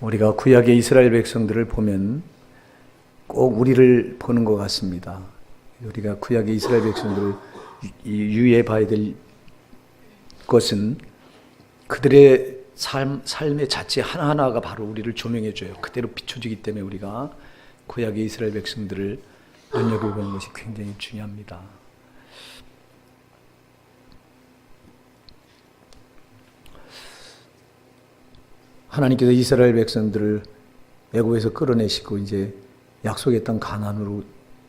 우리가 구약의 이스라엘 백성들을 보면 꼭 우리를 보는 것 같습니다. 우리가 구약의 이스라엘 백성들을 유의해 봐야 될 것은 그들의 삶의 자체 하나하나가 바로 우리를 조명해 줘요. 그대로 비춰주기 때문에 우리가 구약의 이스라엘 백성들을 눈여겨보는 것이 굉장히 중요합니다. 하나님께서 이스라엘 백성들을 애굽에서 끌어내시고 이제 약속의 땅 가나안으로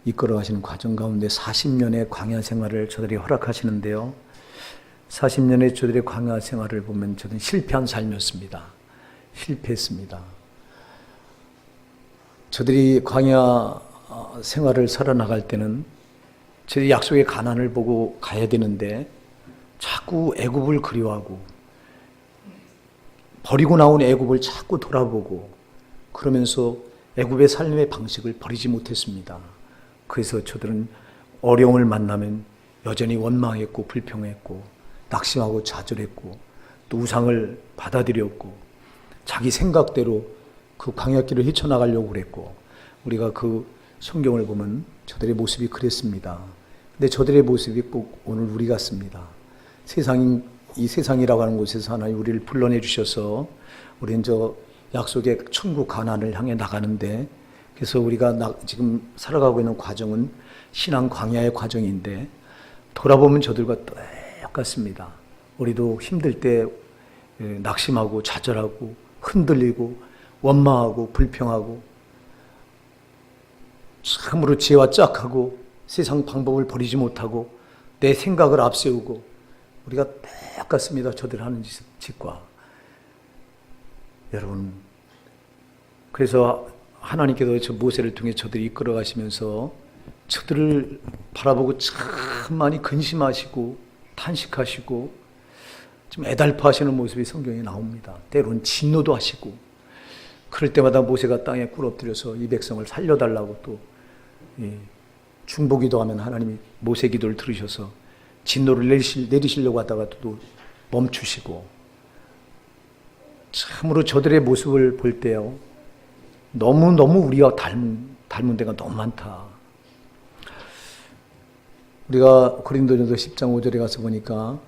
이끌어 가시는 과정 가운데 40년의 광야 생활을 저들이 허락하시는데요. 40년의 저들의 광야 생활을 보면 저는 실패한 삶이었습니다. 실패했습니다. 저들이 광야 생활을 살아나갈 때는 저들이 약속의 가나안을 보고 가야 되는데 자꾸 애굽을 그리워하고 버리고 나온 애굽을 자꾸 돌아보고 그러면서 애굽의 삶의 방식을 버리지 못했습니다. 그래서 저들은 어려움을 만나면 여전히 원망했고 불평했고 낙심하고 좌절했고 또 우상을 받아들였고 자기 생각대로 그 광야길을 헤쳐나가려고 그랬고 우리가 그 성경을 보면 저들의 모습이 그랬습니다. 근데 저들의 모습이 꼭 오늘 우리 같습니다. 이 세상이라고 하는 곳에서 하나님 우리를 불러내 주셔서 우리는 저 약속의 천국 가나안을 향해 나가는데 그래서 우리가 지금 살아가고 있는 과정은 신앙 광야의 과정인데 돌아보면 저들과 똑같습니다. 우리도 힘들 때 낙심하고 좌절하고 흔들리고 원망하고 불평하고 참으로 지혜와 짝하고 세상 방법을 버리지 못하고 내 생각을 앞세우고 우리가 똑같습니다. 저들 하는 짓과. 여러분, 그래서 하나님께서 저 모세를 통해 저들이 이끌어 가시면서 저들을 바라보고 참 많이 근심하시고 탄식하시고 좀 애달파하시는 모습이 성경에 나옵니다. 때로는 진노도 하시고 그럴 때마다 모세가 땅에 꿇 엎드려서 이 백성을 살려달라고 또 중보기도 하면 하나님이 모세 기도를 들으셔서 진노를 내리시려고 하다가 또 멈추시고 참으로 저들의 모습을 볼 때요 너무너무 우리와 닮은 데가 너무 많다. 우리가 고린도전서 10장 5절에 가서 보니까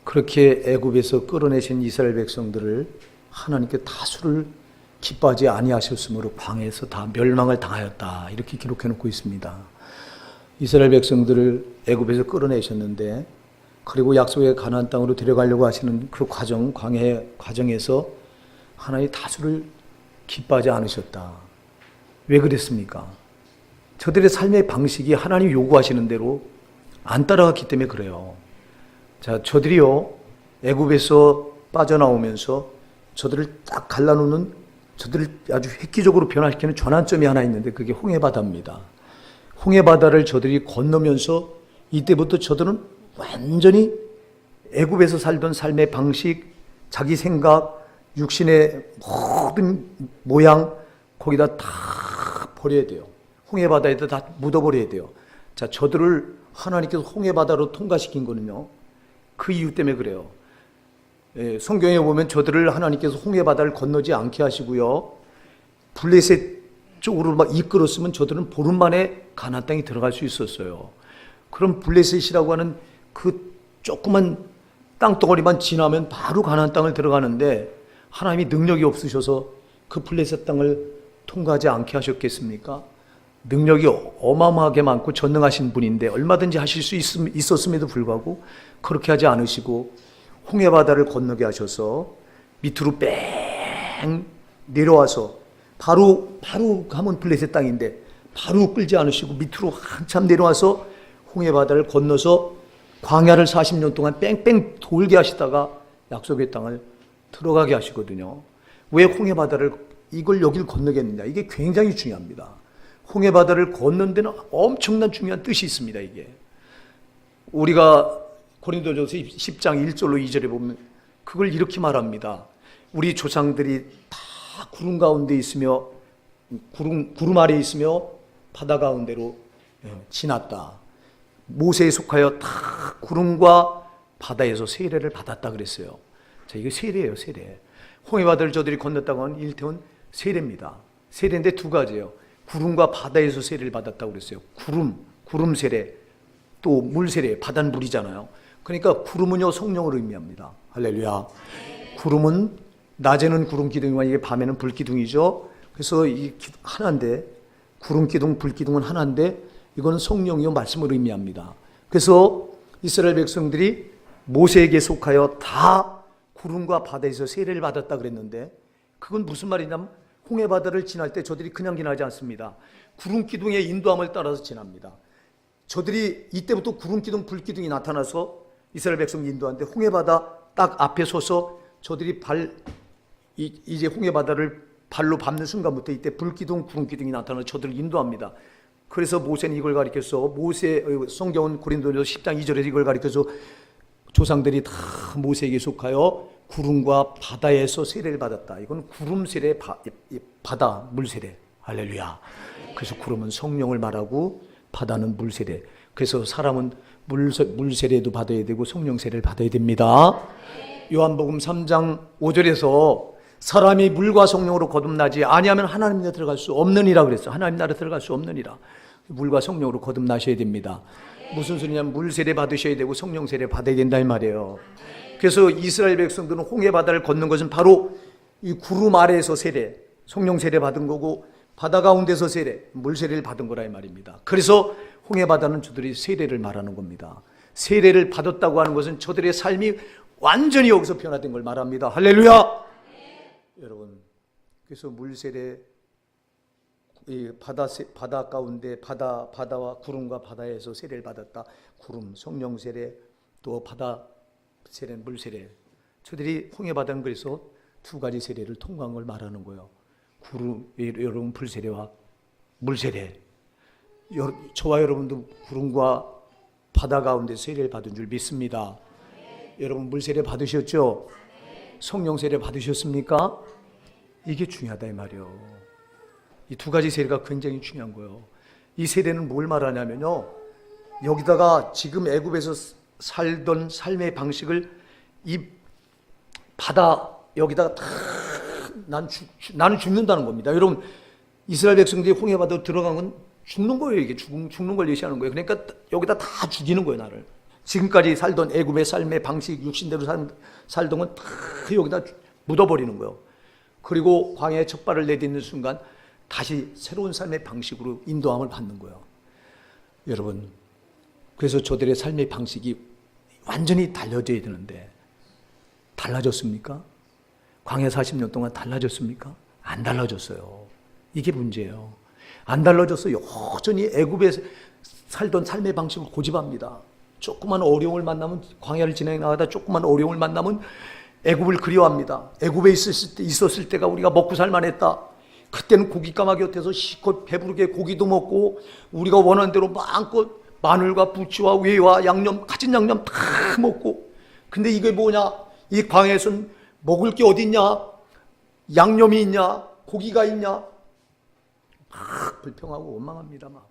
그렇게 애굽에서 끌어내신 이스라엘 백성들을 하나님께 다수를 기뻐하지 아니하셨으므로 광야에서 다 멸망을 당하였다. 이렇게 기록해 놓고 있습니다. 이스라엘 백성들을 애굽에서 끌어내셨는데 그리고 약속의 가나안 땅으로 데려가려고 하시는 그 과정, 광야의 과정에서 하나님 다수를 기뻐하지 않으셨다. 왜 그랬습니까? 저들의 삶의 방식이 하나님 요구하시는 대로 안 따라갔기 때문에 그래요. 자, 저들이요 애굽에서 빠져나오면서 저들을 딱 갈라놓는 저들을 아주 획기적으로 변화시키는 전환점이 하나 있는데 그게 홍해바다입니다. 홍해바다를 저들이 건너면서 이때부터 저들은 완전히 애굽에서 살던 삶의 방식, 자기 생각, 육신의 모든 모양 거기다 다 버려야 돼요. 홍해바다에다 다 묻어버려야 돼요. 자, 저들을 하나님께서 홍해바다로 통과시킨 거는요. 그 이유 때문에 그래요. 성경에 보면 저들을 하나님께서 홍해바다를 건너지 않게 하시고요. 블레셋 쪽으로 막 이끌었으면 저들은 보름 만에 가나안 땅에 들어갈 수 있었어요. 그럼 블레셋이라고 하는 그 조그만 땅덩어리만 지나면 바로 가나안 땅을 들어가는데 하나님이 능력이 없으셔서 그 블레셋 땅을 통과하지 않게 하셨겠습니까? 능력이 어마어마하게 많고 전능하신 분인데 얼마든지 하실 수 있었음에도 불구하고 그렇게 하지 않으시고 홍해바다를 건너게 하셔서 밑으로 뺑 내려와서 바로 가면 블레셋 땅인데 바로 끌지 않으시고 밑으로 한참 내려와서 홍해바다를 건너서 광야를 40년 동안 뺑뺑 돌게 하시다가 약속의 땅을 들어가게 하시거든요. 왜 홍해바다를 여길 건너겠느냐? 이게 굉장히 중요합니다. 홍해바다를 걷는 데는 엄청난 중요한 뜻이 있습니다. 이게 우리가 고린도전서 10장 1절로 2절에 보면 그걸 이렇게 말합니다. 우리 조상들이 다 구름 가운데 있으며 구름 아래에 있으며 바다 가운데로 지났다. 모세에 속하여 다 구름과 바다에서 세례를 받았다 그랬어요. 자, 이게 세례예요, 세례. 홍해바다를 저들이 건넜다고 하는 일테면 세례입니다. 세례인데 두 가지예요. 구름과 바다에서 세례를 받았다고 그랬어요. 구름 세례, 또 물 세례, 바다는 물이잖아요. 그러니까 구름은요 성령을 의미합니다. 할렐루야. 구름은 낮에는 구름 기둥이고 이게 밤에는 불 기둥이죠. 그래서 이 하나인데, 구름 기둥, 불 기둥은 하나인데 이건 성령이요 말씀을 의미합니다. 그래서 이스라엘 백성들이 모세에게 속하여 다 구름과 바다에서 세례를 받았다 그랬는데, 그건 무슨 말이냐면 홍해 바다를 지날 때 저들이 그냥 지나지 않습니다. 구름 기둥의 인도함을 따라서 지납니다. 저들이 이때부터 구름 기둥, 불 기둥이 나타나서 이스라엘 백성 인도하는데, 홍해 바다 딱 앞에 서서 저들이 이제 홍해 바다를 발로 밟는 순간부터 이때 불 기둥, 구름 기둥이 나타나서 저들을 인도합니다. 그래서 모세는 이걸 가리켜서, 성경은 고린도전서 10장 2절에서 이걸 가리켜서 조상들이 다 모세에게 속하여 구름과 바다에서 세례를 받았다. 이건 구름 세례, 바다, 물 세례. 할렐루야. 그래서 구름은 성령을 말하고 바다는 물 세례. 그래서 사람은 물 세례도 받아야 되고 성령 세례를 받아야 됩니다. 요한복음 3장 5절에서 사람이 물과 성령으로 거듭나지 아니하면 하나님 나라에 들어갈 수 없느니라 그랬어요. 하나님 나라에 들어갈 수 없느니라. 물과 성령으로 거듭나셔야 됩니다. 무슨 소리냐면 물 세례 받으셔야 되고 성령 세례 받아야 된다 이 말이에요. 그래서 이스라엘 백성들은 홍해 바다를 걷는 것은 바로 이 구름 아래에서 세례, 성령 세례 받은 거고, 바다 가운데서 세례, 물 세례를 받은 거라 이 말입니다. 그래서 홍해 바다는 저들이 세례를 말하는 겁니다. 세례를 받았다고 하는 것은 저들의 삶이 완전히 여기서 변화된 걸 말합니다. 할렐루야. 여러분, 그래서 물 세례, 이 바다 가운데 바다와 구름과 바다에서 세례를 받았다. 구름, 성령 세례, 또 바다 세례, 물 세례. 저들이 홍해 바다는 그래서 두 가지 세례를 통과한 걸 말하는 거예요. 구름, 여러분 불 세례와 물 세례. 저와 여러분도 구름과 바다 가운데 세례를 받은 줄 믿습니다. 여러분 물 세례 받으셨죠? 성령 세례 받으셨습니까? 이게 중요하다 이 말이에요. 이 두 가지 세례가 굉장히 중요한 거예요. 이 세례는 뭘 말하냐면요, 여기다가 지금 애굽에서 살던 삶의 방식을 이 바다 여기다가 다 나는 죽는다는 겁니다. 여러분, 이스라엘 백성들이 홍해 바다로 들어간 건 죽는 거예요. 이게 죽는 걸 예시하는 거예요. 그러니까 여기다 다 죽이는 거예요, 나를. 지금까지 살던 애굽의 삶의 방식, 육신대로 살던 건 다 여기다 묻어버리는 거예요. 그리고 광야에 첫 발을 내딛는 순간 다시 새로운 삶의 방식으로 인도함을 받는 거예요. 여러분, 그래서 저들의 삶의 방식이 완전히 달라져야 되는데 달라졌습니까? 광야 40년 동안 달라졌습니까? 안 달라졌어요. 이게 문제예요. 안 달라져서 여전히 애굽에 살던 삶의 방식을 고집합니다. 조그만 어려움을 만나면, 광야를 지나게 나가다 조그만 어려움을 만나면 애굽을 그리워합니다. 애굽에 있었을 때가 우리가 먹고 살만했다. 그때는 고기 까마귀 곁에서 실컷 배부르게 고기도 먹고 우리가 원하는 대로 마음껏 마늘과 부추와 외와 양념, 가진 양념 다 먹고. 근데 이게 뭐냐? 이 광야에서는 먹을 게 어디 있냐? 양념이 있냐? 고기가 있냐? 막 불평하고 원망합니다. 막.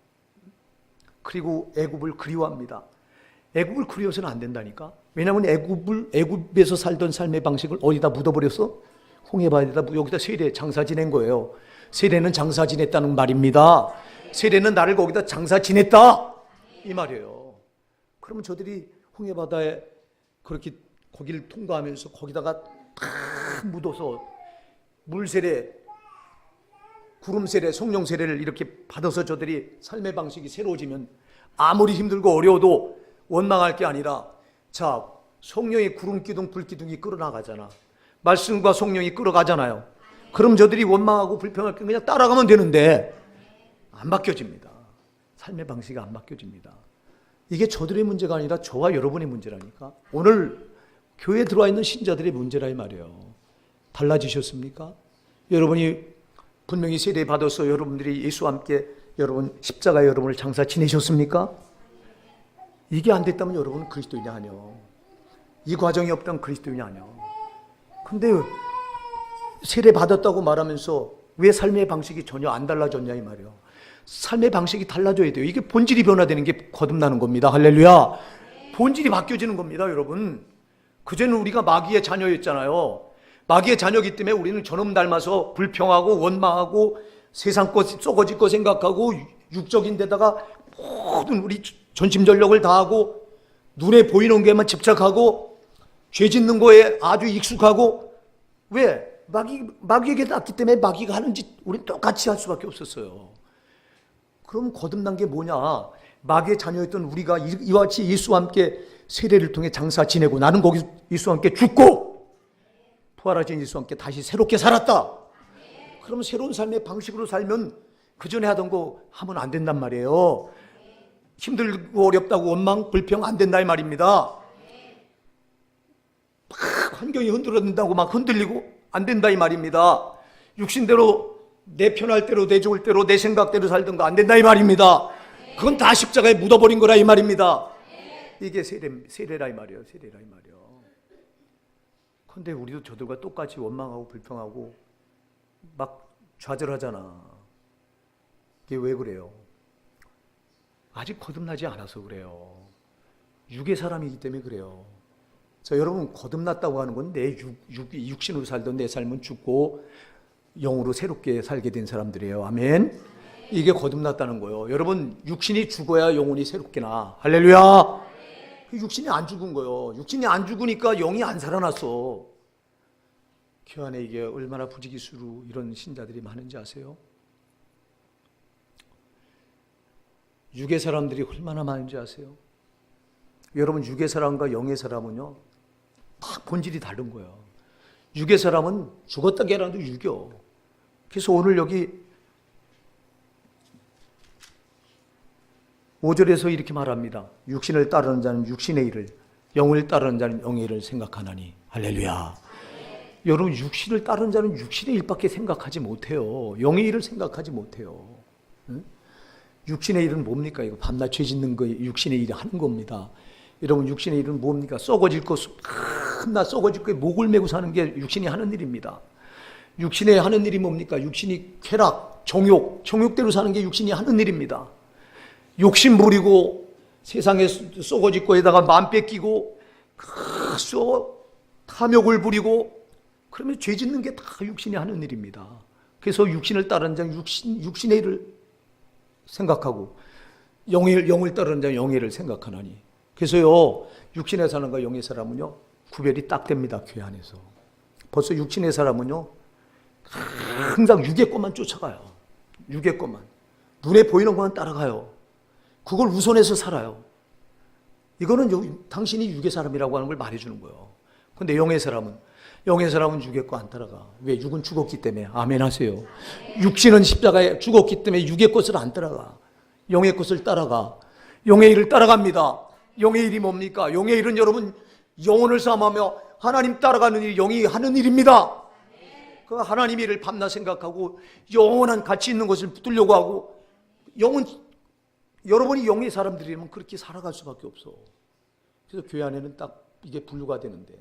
그리고 애굽을 그리워합니다. 애굽을 그리워서는 안 된다니까. 왜냐하면 애굽에서 살던 삶의 방식을 어디다 묻어버렸어? 홍해 바다에다, 여기다 세례 장사 지낸 거예요. 세례는 장사 지냈다는 말입니다. 세례는 나를 거기다 장사 지냈다 이 말이에요. 그러면 저들이 홍해 바다에 그렇게 거기를 통과하면서 거기다가 다 묻어서 물 세례, 구름 세례, 성령 세례를 이렇게 받아서 저들이 삶의 방식이 새로워지면 아무리 힘들고 어려워도 원망할 게 아니라, 자, 성령의 구름 기둥, 불 기둥이 끌어나가잖아. 말씀과 성령이 끌어가잖아요. 그럼 저들이 원망하고 불평할 게 그냥 따라가면 되는데 안 바뀌어집니다. 삶의 방식이 안 바뀌어집니다. 이게 저들의 문제가 아니라 저와 여러분의 문제라니까. 오늘 교회에 들어와 있는 신자들의 문제라 이 말이에요. 달라지셨습니까? 여러분이 분명히 세례 받아서 여러분들이 예수와 함께 여러분 십자가에 여러분을 장사 지내셨습니까? 이게 안 됐다면 여러분은 그리스도인이 아니요. 이 과정이 없다면 그리스도인이 아니요. 근데 세례 받았다고 말하면서 왜 삶의 방식이 전혀 안 달라졌냐 이 말이에요. 삶의 방식이 달라져야 돼요. 이게 본질이 변화되는 게 거듭나는 겁니다. 할렐루야. 본질이 바뀌어지는 겁니다, 여러분. 그전에는 우리가 마귀의 자녀였잖아요. 마귀의 자녀이기 때문에 우리는 저놈 닮아서 불평하고 원망하고 세상 것 썩어질 거 생각하고 육적인 데다가 모든 우리 전심전력을 다하고 눈에 보이는 게만 집착하고 죄 짓는 거에 아주 익숙하고, 왜? 마귀에게 닿기 때문에 마귀가 하는 짓 우리는 똑같이 할 수밖에 없었어요. 그럼 거듭난 게 뭐냐? 마귀의 자녀였던 우리가 이와 같이 예수와 함께 세례를 통해 장사 지내고, 나는 거기서 예수와 함께 죽고 부활하신 예수와 함께 다시 새롭게 살았다. 그러면 새로운 삶의 방식으로 살면 그 전에 하던 거 하면 안 된단 말이에요. 힘들고 어렵다고 원망, 불평 안 된다 이 말입니다. 막 환경이 흔들어진다고 막 흔들리고 안 된다 이 말입니다. 육신대로 내 편할 대로 내 좋을 대로 내 생각대로 살던 거 안 된다 이 말입니다. 그건 다 십자가에 묻어버린 거라 이 말입니다. 이게 세례라 이 말이에요. 세례라 이 말이에요. 그런데 우리도 저들과 똑같이 원망하고 불평하고 막 좌절하잖아. 이게 왜 그래요? 아직 거듭나지 않아서 그래요. 육의 사람이기 때문에 그래요. 자, 여러분, 거듭났다고 하는 건 내 육신으로 살던 내 삶은 죽고 영으로 새롭게 살게 된 사람들이에요. 아멘. 이게 거듭났다는 거예요. 여러분, 육신이 죽어야 영혼이 새롭게 나. 할렐루야. 육신이 안 죽은 거예요. 육신이 안 죽으니까 영이 안 살아났어. 교회 안에 이게 얼마나 부지기수로 이런 신자들이 많은지 아세요? 육의 사람들이 얼마나 많은지 아세요? 여러분, 육의 사람과 영의 사람은요, 다 본질이 다른 거예요. 육의 사람은 죽었다 깨어나도 육이요. 그래서 오늘 여기 5절에서 이렇게 말합니다. 육신을 따르는 자는 육신의 일을, 영을 따르는 자는 영의 일을 생각하나니. 할렐루야. 여러분, 육신을 따르는 자는 육신의 일밖에 생각하지 못해요. 영의 일을 생각하지 못해요. 응? 육신의 일은 뭡니까? 이거 밤낮 죄 짓는 거 육신의 일이 하는 겁니다. 여러분, 육신의 일은 뭡니까? 썩어질 거, 밤낮 썩어질 거에 목을 메고 사는 게 육신이 하는 일입니다. 육신의 하는 일이 뭡니까? 육신이 쾌락, 정욕대로 사는 게 육신이 하는 일입니다. 욕심 부리고 세상에 썩어질 거에다가 마음 뺏기고 탐욕을 부리고, 그러면 죄 짓는 게 다 육신이 하는 일입니다. 그래서 육신을 따르는 자는 육신의 일을 생각하고 영을 따르는 자는 영의 일을 생각하나니. 그래서요, 육신의 사람과 영의 사람은요, 구별이 딱 됩니다. 교회 안에서. 벌써 육신의 사람은요, 항상 육의 것만 쫓아가요. 육의 것만. 눈에 보이는 것만 따라가요. 그걸 우선해서 살아요. 이거는 당신이 육의 사람이라고 하는 걸 말해주는 거예요. 그런데 영의 사람은 육의 거 안 따라가. 왜? 육은 죽었기 때문에. 아멘 하세요. 육신은 십자가에 죽었기 때문에 육의 것을 안 따라가. 영의 것을 따라가. 영의 일을 따라갑니다. 영의 일이 뭡니까? 영의 일은 여러분, 영혼을 싸움하며 하나님 따라가는 일이 영이 하는 일입니다. 그 하나님 일을 밤낮 생각하고 영원한 가치 있는 것을 붙들려고 하고, 여러분이 영의 사람들이면 그렇게 살아갈 수밖에 없어. 그래서 교회 안에는 딱 이게 분류가 되는데,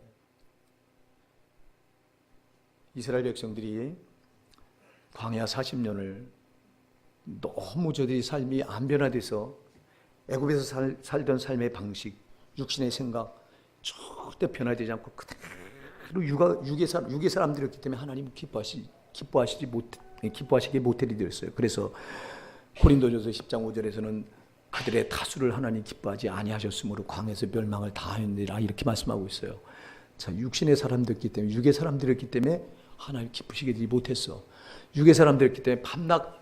이스라엘 백성들이 광야 40년을 너무 저들이 삶이 안 변화돼서 애굽에서 살던 삶의 방식, 육신의 생각 절대 변화되지 않고 그대로 육의 사람들이었기 때문에 하나님 기뻐하시기 못하게 되었어요. 그래서 고린도전서 10장 5절에서는 그들의 다수를 하나님 기뻐하지 아니하셨으므로 광야에서 멸망을 다하였느니라 이렇게 말씀하고 있어요. 자, 육신의 사람들이었기 때문에, 육의 사람들이었기 때문에 하나님 기쁘시게 되지 못했어. 육의 사람들이었기 때문에 밤낮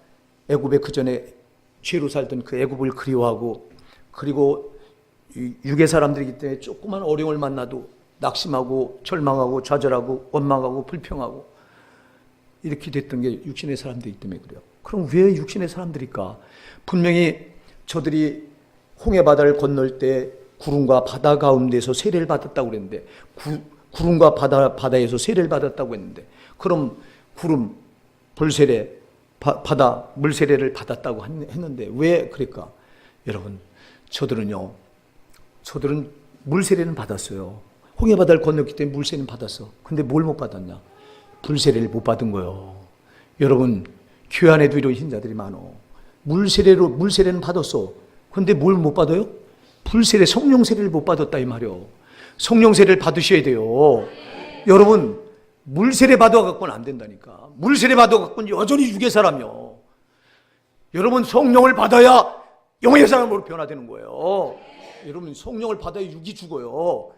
애굽에 그 전에 죄로 살던 그 애굽을 그리워하고, 그리고 육의 사람들이기 때문에 조그만 어려움을 만나도 낙심하고 절망하고 좌절하고 원망하고 불평하고 이렇게 됐던 게 육신의 사람들이기 때문에 그래요. 그럼 왜 육신의 사람들일까? 분명히 저들이 홍해 바다를 건널 때 구름과 바다 가운데서 세례를 받았다고 그랬는데, 구름과 바다에서 세례를 받았다고 했는데, 그럼 구름, 불세례, 바다, 물세례를 받았다고 했는데 왜 그럴까? 여러분, 저들은 물세례는 받았어요. 홍해 바다를 건넜기 때문에 물세례는 받았어. 근데 뭘 못 받았냐? 불세례를 못 받은 거예요. 여러분, 교회 안에도 이런 신자들이 많어. 물세례는 받았어. 근데 뭘 못 받아요? 불세례, 성령 세례를 못 받았다 이 말이요. 성령 세례를 받으셔야 돼요. 여러분, 물세례 받아갖고는 안 된다니까. 물세례 받아갖고는 여전히 육의 사람이요. 여러분, 성령을 받아야 영의 사람으로 변화되는 거예요. 여러분, 성령을 받아야 육이 죽어요.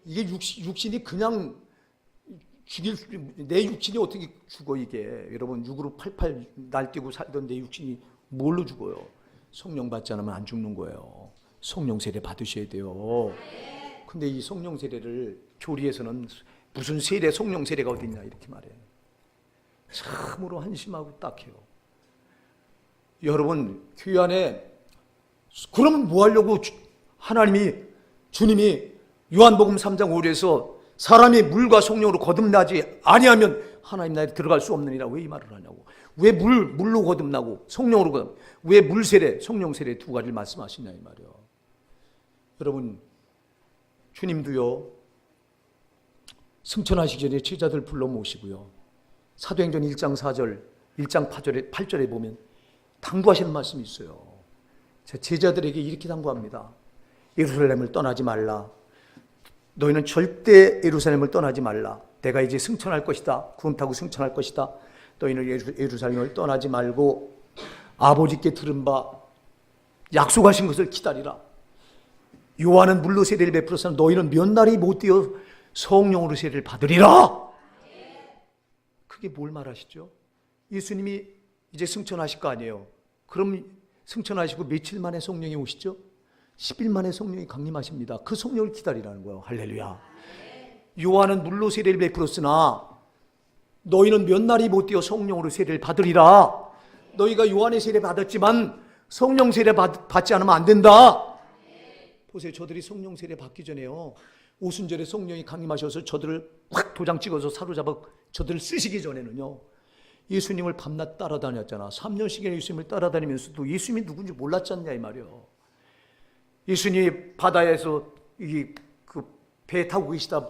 이게 육신이 그냥 내 육신이 어떻게 죽어, 이게. 여러분, 육으로 팔팔 날뛰고 살던 내 육신이 뭘로 죽어요? 성령 받지 않으면 안 죽는 거예요. 성령 세례 받으셔야 돼요. 근데 이 성령 세례를 교리에서는 무슨 세례, 성령 세례가 어딨냐 이렇게 말해요. 참으로 한심하고 딱해요. 여러분, 교회 안에 그러면 뭐 하려고 주님이 요한복음 3장 5절에서 사람이 물과 성령으로 거듭나지 아니하면 하나님 나라에 들어갈 수 없느니라 왜 이 말을 하냐고. 왜 물로 거듭나고 성령으로 거듭나고 왜 물세례, 성령 세례 두 가지를 말씀하시냐 이 말이에요. 여러분, 주님도요 승천하시기 전에 제자들 불러 모시고요 사도행전 1장 4절 1장 8절에 보면 당부하시는 말씀이 있어요. 제자들에게 이렇게 당부합니다. 예루살렘을 떠나지 말라. 너희는 절대 예루살렘을 떠나지 말라. 내가 이제 승천할 것이다. 구름 타고 승천할 것이다. 너희는 예루살렘을 떠나지 말고 아버지께 들은 바 약속하신 것을 기다리라. 요한은 물로 세례를 베풀었으나 너희는 몇 날이 못 되어 성령으로 세례를 받으리라. 그게 뭘 말하시죠? 예수님이 이제 승천하실 거 아니에요. 그럼 승천하시고 며칠 만에 성령이 오시죠? 10일 만에 성령이 강림하십니다. 그 성령을 기다리라는 거예요. 할렐루야. 요한은 물로 세례를 베풀었으나 너희는 몇 날이 못 되어 성령으로 세례를 받으리라. 너희가 요한의 세례 받았지만 성령 세례 받지 않으면 안 된다. 보세요. 저들이 성령 세례 받기 전에요 오순절에 성령이 강림하셔서 저들을 확 도장 찍어서 사로잡아 저들을 쓰시기 전에는요 예수님을 밤낮 따라다녔잖아. 3년씩이나 예수님을 따라다니면서도 예수님이 누군지 몰랐잖냐 이 말이에요. 예수님이 바다에서 그 배 타고 계시다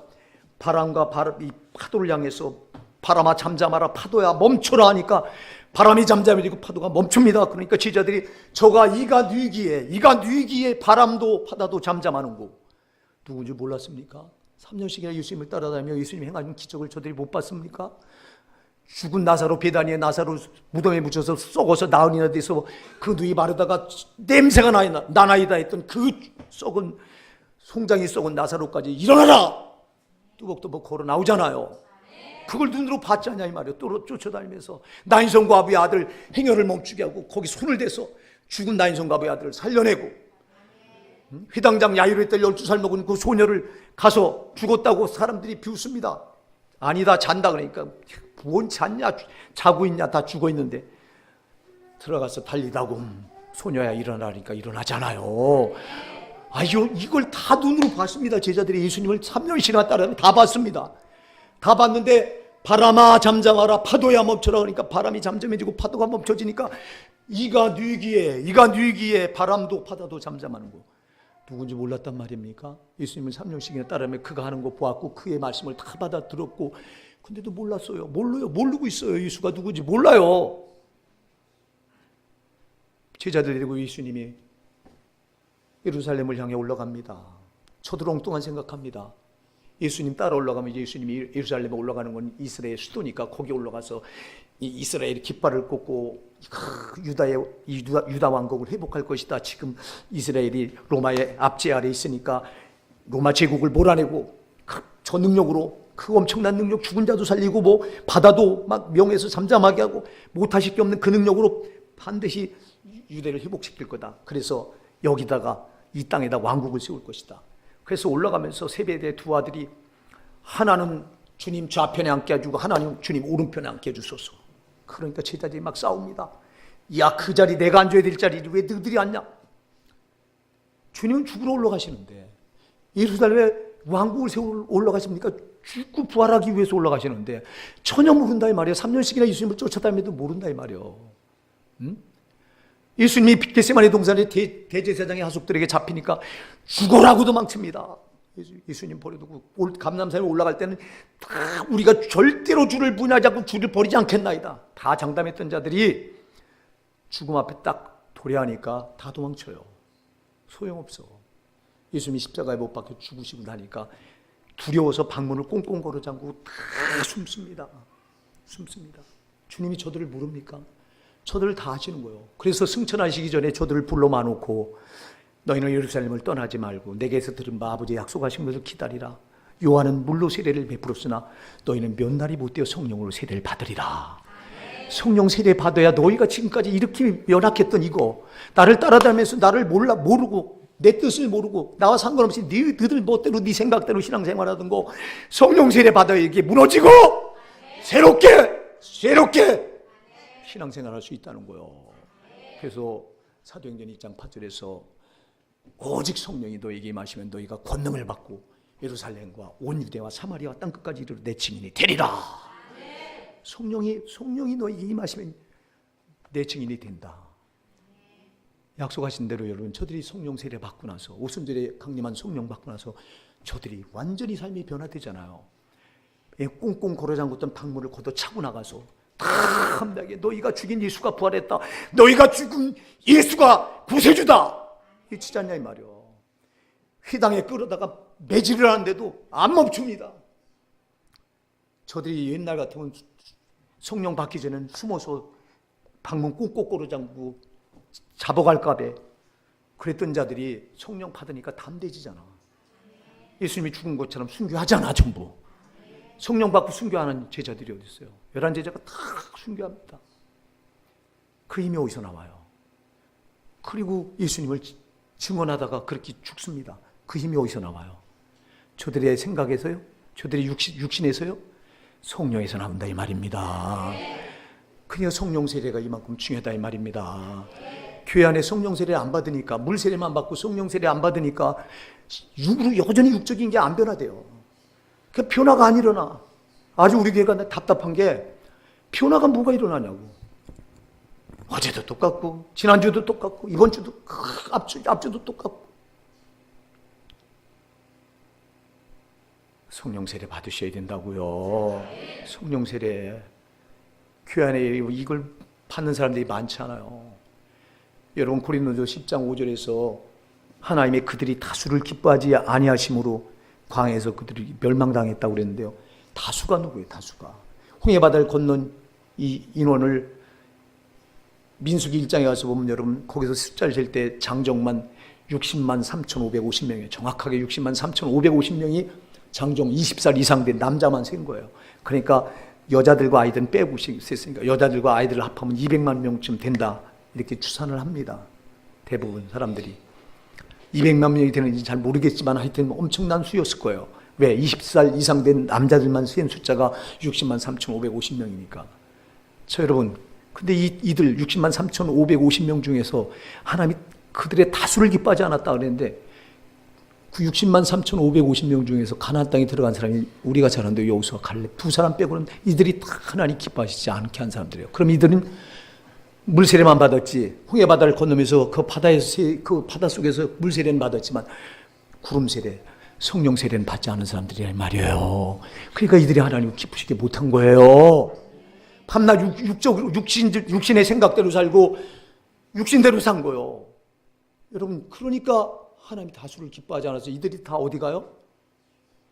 바람과 이 파도를 향해서 바람아 잠잠하라 파도야 멈춰라 하니까 바람이 잠잠해지고 파도가 멈춥니다. 그러니까 제자들이 저가 이가 뉘기에 바람도 바다도 잠잠하는 거 누군지 몰랐습니까? 3년씩이나 예수님을 따라다니며 예수님이 행하신 기적을 저들이 못 봤습니까? 죽은 나사로 베다니에 나사로 무덤에 묻혀서 썩어서 나흘이나 돼서 그 누이 마르다가 냄새가 나나이다 했던 그 썩은 송장이 썩은 나사로까지 일어나라 뚜벅뚜벅 걸어 나오잖아요. 그걸 눈으로 봤지 않냐 이 말이에요. 또 쫓아다니면서 나인성 과부의 아들 행여를 멈추게 하고 거기 손을 대서 죽은 나인성 과부의 아들을 살려내고 회당장 야이로의 딸 12살 먹은 그 소녀를 가서 죽었다고 사람들이 비웃습니다. 아니다 잔다 그러니까 뭔 잤냐 자고 있냐 다 죽어 있는데 들어가서 달리다고 소녀야 일어나니까 일어나잖아요. 이걸 다 눈으로 봤습니다. 제자들이 예수님을 3년씩이나 따라 다 봤습니다. 다 봤는데 바람아 잠잠하라 파도야 멈춰라 그러니까 바람이 잠잠해지고 파도가 멈춰지니까 이가 뉘기에 바람도 바다도 잠잠하는 거 누군지 몰랐단 말입니까? 예수님을 3년씩이나 따르며 그가 하는 거 보았고 그의 말씀을 다 받아 들었고 근데도 몰랐어요. 모르고 있어요. 예수가 누군지 몰라요. 제자들 데리고 예수님이 예루살렘을 향해 올라갑니다. 저도 엉뚱한 생각합니다. 예수님 따라 올라가면 예수님이 예루살렘에 올라가는 건 이스라엘 수도니까 거기 올라가서 이스라엘이 깃발을 꽂고 유다 왕국을 회복할 것이다. 지금 이스라엘이 로마의 압제 아래 있으니까 로마 제국을 몰아내고 저 능력으로 그 엄청난 능력 죽은 자도 살리고 뭐 바다도 막 명에서 잠잠하게 하고 못하실 게 없는 그 능력으로 반드시 유대를 회복시킬 거다. 그래서 여기다가 이 땅에다 왕국을 세울 것이다. 그래서 올라가면서 세베대의 두 아들이 하나는 주님 좌편에 앉게 해주고 하나는 주님 오른편에 앉게 해주소서. 그러니까 제자들이 막 싸웁니다. 야, 그 자리 내가 앉아야 될 자리 왜 너희들이 앉냐? 주님은 죽으러 올라가시는데 예루살렘에 왕국을 세우러 올라가십니까? 죽고 부활하기 위해서 올라가시는데 전혀 모른다 이 말이에요. 3년씩이나 예수님을 쫓아다니면도 모른다 이 말이에요. 예수님이 겟세마네 동산에 대제사장의 하숙들에게 잡히니까 죽어라고도 망칩니다. 예수님 버려두고 감람산에 올라갈 때는 다 우리가 절대로 주를 분하지 않고 주를 버리지 않겠나이다. 다 장담했던 자들이 죽음 앞에 딱 도래하니까 다 도망쳐요. 소용없어. 예수님이 십자가에 못 박혀 죽으시고 나니까 두려워서 방문을 꽁꽁 걸어 잠그고 다 숨습니다. 숨습니다. 주님이 저들을 물읍니까? 저들을 다 아시는 거예요. 그래서 승천하시기 전에 저들을 불러마 놓고 너희는 예루살렘을 떠나지 말고 내게서 들은 바 아버지 약속하신 것을 기다리라. 요한은 물로 세례를 베풀었으나 너희는 몇 날이 못되어 성령으로 세례를 받으리라. 성령 세례 받아야 너희가 지금까지 이렇게 연약했던 이거, 나를 따라다니면서 나를 모르고 내 뜻을 모르고 나와 상관없이 너희들 멋대로 네 생각대로 신앙생활하던 거 성령 세례 받아야 이게 무너지고 새롭게 신앙생활할 수 있다는 거예요. 그래서 사도행전 2장 8절에서 오직 성령이 너희에게 임하시면 너희가 권능을 받고 예루살렘과 온 유대와 사마리아와 땅끝까지 이르러 내 증인이 되리라. 성령이 너희에게 임하시면 내 증인이 된다. 약속하신 대로 여러분, 저들이 성령 세례 받고 나서, 오순절에 강림한 성령 받고 나서 저들이 완전히 삶이 변화되잖아요. 꽁꽁 걸어 잠궜던 방문을 걷어차고 나가서 담대하게 너희가 죽인 예수가 부활했다. 너희가 죽은 예수가 구세주다. 이치지 않냐 이 말이요. 휘당에 끌어다가 매질을 하는데도 안 멈춥니다. 저들이 옛날 같으면 성령 받기 전에는 숨어서 방문 꽁꽁 걸어 잠그고 잡아갈까 봐 그랬던 자들이 성령 받으니까 담대해지잖아. 예수님이 죽은 것처럼 순교하잖아. 전부 성령 받고 순교하는 제자들이 어디 있어요? 11제자가 다 순교합니다. 그 힘이 어디서 나와요? 그리고 예수님을 증언하다가 그렇게 죽습니다. 그 힘이 어디서 나와요? 저들의 생각에서요? 저들의 육신에서요? 성령에서 나온다 이 말입니다. 그냥 성령 세례가 이만큼 중요하다 이 말입니다. 교회 안에 성령 세례 안 받으니까, 물 세례만 받고 성령 세례 안 받으니까 여전히 육적인 게 안 변화돼요. 그 변화가 안 일어나. 아주 우리 교회가 답답한 게 변화가 뭐가 일어나냐고. 어제도 똑같고 지난주도 똑같고 이번 주도 앞주도 똑같고. 성령 세례 받으셔야 된다고요. 성령 세례. 교회 안에 이걸 받는 사람들이 많지 않아요. 여러분, 고린도서 10장 5절에서 하나님의 그들이 다수를 기뻐하지 아니하심으로 광야에서 그들이 멸망당했다고 그랬는데요. 다수가 누구예요? 다수가 홍해바다를 건넌 이 인원을 민수기 1장에 가서 보면 여러분, 거기서 숫자를 잴 때 장정만 60만 3,550명이에요. 정확하게 60만 3,550명이 장정 20살 이상 된 남자만 센 거예요. 그러니까 여자들과 아이들은 빼고 있으니까 여자들과 아이들을 합하면 200만 명쯤 된다, 이렇게 추산을 합니다. 대부분 사람들이 200만 명이 되는지 잘 모르겠지만 하여튼 엄청난 수였을 거예요. 왜? 20살 이상 된 남자들만 센 숫자가 60만 3,550명이니까. 자, 여러분, 근데 이들 60만 3,550명 중에서 하나님이 그들의 다수를 기뻐하지 않았다 그랬는데, 그 60만 3,550명 중에서 가나안 땅에 들어간 사람이 우리가 잘 아는데 여호수아 갈렙 두 사람 빼고는 이들이 다 하나님 기뻐하시지 않게 한 사람들이에요. 그럼 이들은 물세례만 받았지, 홍해바다를 건너면서 그 바다 속에서 물세례는 받았지만 구름세례, 성령세례는 받지 않은 사람들이란 말이에요. 그러니까 이들이 하나님을 기쁘시게 못한 거예요. 밤낮 육신의 생각대로 살고 육신대로 산 거예요. 여러분, 그러니까 하나님이 다수를 기뻐하지 않아서 이들이 다 어디 가요?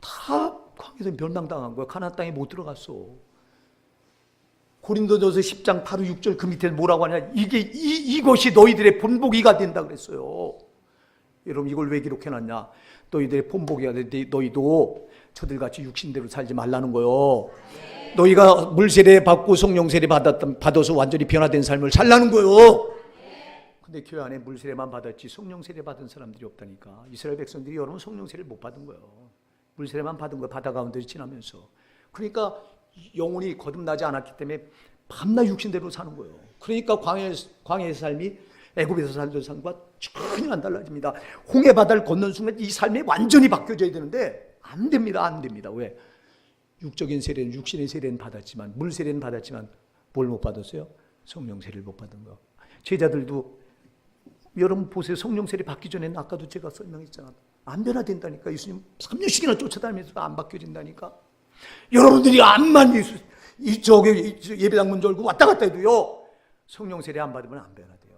다 광야에서 멸망당한 거예요. 가나안 땅에 못 들어갔어. 고린도전서 10장 8, 6절 그 밑에 뭐라고 하냐? 이것이 너희들의 본보기가 된다 그랬어요. 여러분, 이걸 왜 기록해놨냐? 너희들의 본보기가 되는데 너희도 저들같이 육신대로 살지 말라는 거예요. 너희가 물세례 받고 성령세례 받아서 완전히 변화된 삶을 살라는 거예요. 근데 교회 안에 물세례만 받았지 성령세례 받은 사람들이 없다니까. 이스라엘 백성들이 여러분 성령세례를 못 받은 거예요. 물세례만 받은 거예요. 바다 가운데 지나면서. 그러니까 영혼이 거듭나지 않았기 때문에 밤낮 육신대로 사는 거예요. 그러니까 광야의 삶이 애굽에서 살던 삶과 전혀 안 달라집니다. 홍해바다를 건넌 순간 이 삶이 완전히 바뀌어져야 되는데 안 됩니다. 안 됩니다. 왜? 육적인 세례는, 육신의 세례는 받았지만, 물 세례는 받았지만 뭘 못 받았어요? 성령 세례를 못 받은 거. 제자들도 여러분 보세요. 성령 세례 받기 전에는 아까도 제가 설명했잖아. 안 변화된다니까. 예수님 3년씩이나 쫓아다니면서도 안 바뀌어진다니까. 여러분들이 암만 예배당문 열고 왔다 갔다 해도요, 성령 세례 안 받으면 안 변화돼요.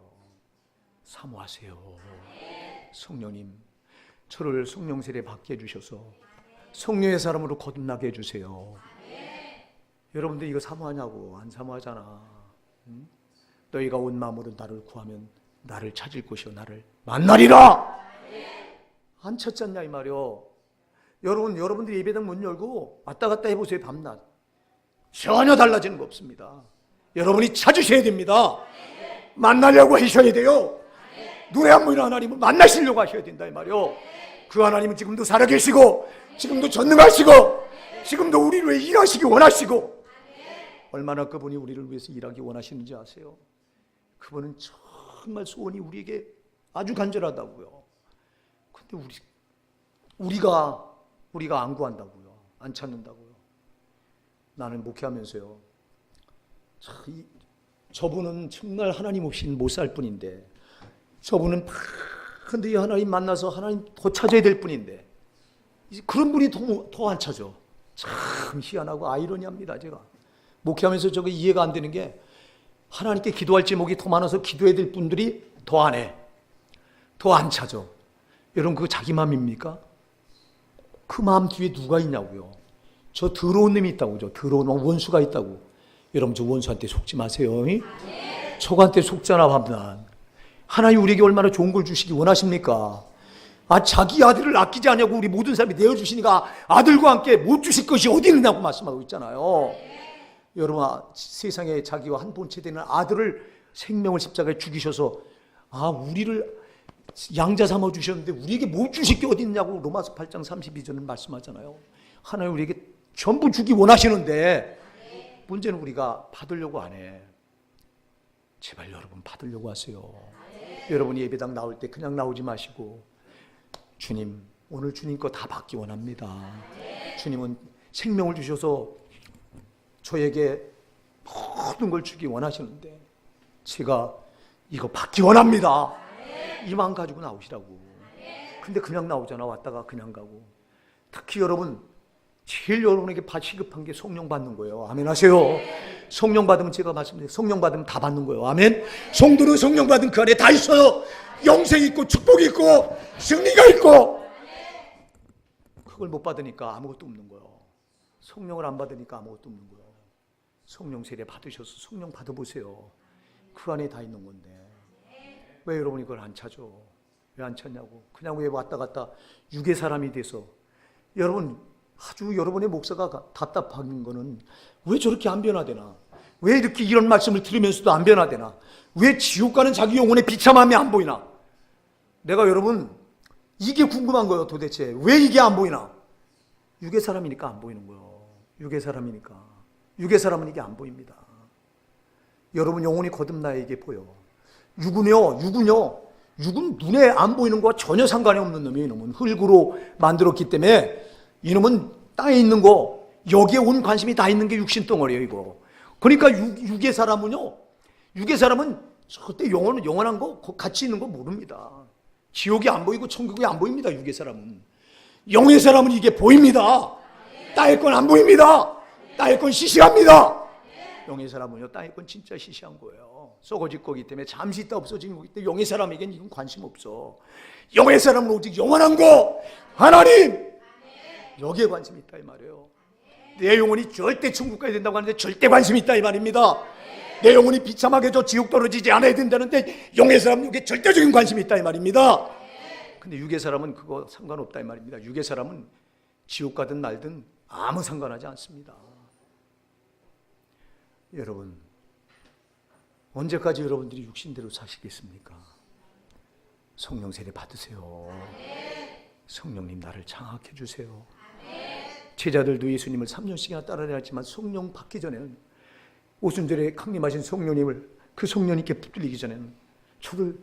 사모하세요. 성령님, 저를 성령 세례 받게 해주셔서 성령의 사람으로 거듭나게 해주세요. 여러분들 이거 사모하냐고. 안 사모하잖아. 응? 너희가 온 마음으로 나를 구하면 나를 찾을 것이요 나를 만나리라. 안 찾잖냐 이 말이요. 여러분들이 예배당 문 열고 왔다 갔다 해보세요. 밤낮 전혀 달라지는 거 없습니다. 여러분이 찾으셔야 됩니다. 만나려고 하셔야 돼요. 눈에 안 보이는 하나님을 만나시려고 하셔야 된다 이 말이요. 그 하나님은 지금도 살아계시고 지금도 전능하시고 지금도 우리를 위해 일하시기 원하시고 얼마나 그분이 우리를 위해서 일하기 원하시는지 아세요? 그분은 정말 소원이 우리에게 아주 간절하다고요. 근데 우리가 안 구한다고요. 안 찾는다고요. 나는 목회하면서요. 저분은 정말 하나님 없이는 못 살 뿐인데 저분은 근데 이 하나님 만나서 하나님 더 찾아야 될 뿐인데 그런 분이 더 안 찾아. 참 희한하고 아이러니합니다. 제가 목회하면서 저거 이해가 안 되는 게 하나님께 기도할 제목이 더 많아서 기도해야 될 분들이 더 안 해. 더 안 찾아. 여러분 그거 자기 마음입니까? 그 마음 뒤에 누가 있냐고요. 저 더러운 놈이 있다고. 저 더러운 원수가 있다고. 여러분 저 원수한테 속지 마세요. 저한테 속잖아 밤낮. 하나님 우리에게 얼마나 좋은 걸 주시기 원하십니까? 자기 아들을 아끼지 않냐고 우리 모든 사람이 내어주시니까 아들과 함께 못 주실 것이 어디 있느냐고 말씀하고 있잖아요. 여러분 세상에 자기와 한 본체 되는 아들을 생명을 십자가에 죽이셔서 우리를 양자 삼아 주셨는데 우리에게 못 주실 게 어디 있냐고 로마서 8장 32절은 말씀하잖아요. 하나님 우리에게 전부 주기 원하시는데 문제는 우리가 받으려고 안 해. 제발 여러분 받으려고 하세요. 여러분이 예배당 나올 때 그냥 나오지 마시고 주님 오늘 주님 거 다 받기 원합니다. 주님은 생명을 주셔서 저에게 모든 걸 주기 원하시는데 제가 이거 받기 원합니다. 이 마음 가지고 나오시라고. 근데 그냥 나오잖아. 왔다가 그냥 가고. 특히 여러분 제일 여러분에게 시급한 게 성령 받는 거예요. 아멘 하세요. 성령 받으면 제가 말씀드린 성령 받으면 다 받는 거예요. 아멘. 성도는 성령 받은 그 안에 다 있어요. 영생이 있고 축복이 있고 승리가 있고. 그걸 못 받으니까 아무것도 없는 거예요. 성령을 안 받으니까 아무것도 없는 거예요. 성령 세례 받으셔서 성령 받아보세요. 그 안에 다 있는 건데 왜 여러분이 그걸 안 찾아? 왜 안 찾냐고. 그냥 왜 왔다 갔다 육의 사람이 돼서. 여러분 아주 여러분의 목사가 답답한 거는 왜 저렇게 안 변화되나? 왜 이렇게 이런 말씀을 들으면서도 안 변화되나? 왜 지옥 가는 자기 영혼의 비참함이 안 보이나? 내가 여러분 이게 궁금한 거예요. 도대체 왜 이게 안 보이나? 육의 사람이니까 안 보이는 거예요. 육의 사람이니까. 육의 사람은 이게 안 보입니다. 여러분 영혼이 거듭나야 이게 보여. 육은 눈에 안 보이는 거와 전혀 상관이 없는 놈이에요. 이놈은 흙으로 만들었기 때문에 이놈은 땅에 있는 거 여기에 온 관심이 다 있는 게 육신 덩어리예요. 이거. 그러니까 육의 사람은 절대 영원한 거 같이 있는 거 모릅니다. 지옥이 안 보이고 천국이 안 보입니다. 육의 사람은. 영의 사람은 이게 보입니다. 땅의 건 안 보입니다. 땅의 건 시시합니다. 영의 사람은요, 땅의 건 진짜 시시한 거예요. 썩어질 거기 때문에 잠시 있다 없어지는 거기 때문에 영의 사람에겐 이건 관심 없어. 영의 사람은 오직 영원한 거 하나님 여기에 관심이 있다 이 말이에요. 내 영혼이 절대 천국 가야 된다고 하는데 절대 관심이 있다 이 말입니다. 내 영혼이 비참하게 저 지옥 떨어지지 않아야 된다는데 영의 사람은 여기에 절대적인 관심이 있다 이 말입니다. 근데 육의 사람은 그거 상관없다 이 말입니다. 육의 사람은 지옥 가든 말든 아무 상관하지 않습니다. 여러분 언제까지 여러분들이 육신대로 사시겠습니까? 성령 세례 받으세요. 성령님 나를 장악해 주세요. 제자들도 예수님을 3년씩이나 따라다녔지만 성령 받기 전에는 오순절에 강림하신 성령님을 그 성령님께 붙들리기 전에는 저들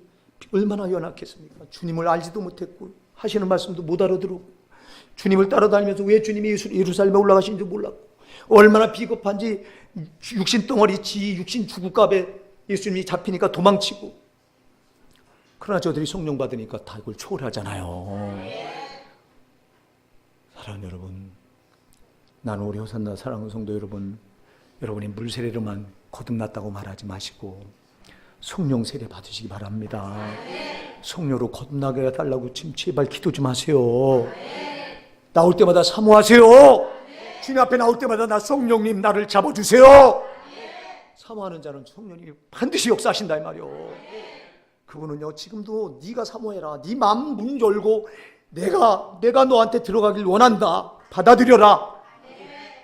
얼마나 연약했습니까? 주님을 알지도 못했고 하시는 말씀도 못 알아들었고 주님을 따라다니면서 왜 주님이 예루살렘에 올라가신지 몰랐고 얼마나 비겁한지 육신 덩어리 육신 주구갑에 예수님이 잡히니까 도망치고. 그러나 저들이 성령 받으니까 다 이걸 초월하잖아요. 사랑하는 여러분, 나는 우리 호산나 사랑하는 성도 여러분, 여러분이 물 세례로만 거듭났다고 말하지 마시고 성령 세례 받으시기 바랍니다. 성령으로 거듭나게 해달라고 지금 제발 기도 좀 하세요. 나올 때마다 사모하세요. 주님 앞에 나올 때마다 나 성령님 나를 잡아주세요. 사모하는 자는 성령님이 반드시 역사하신다 이 말이요. 그분은요 지금도 네가 사모해라. 네 마음 문 열고 내가 너한테 들어가길 원한다. 받아들여라.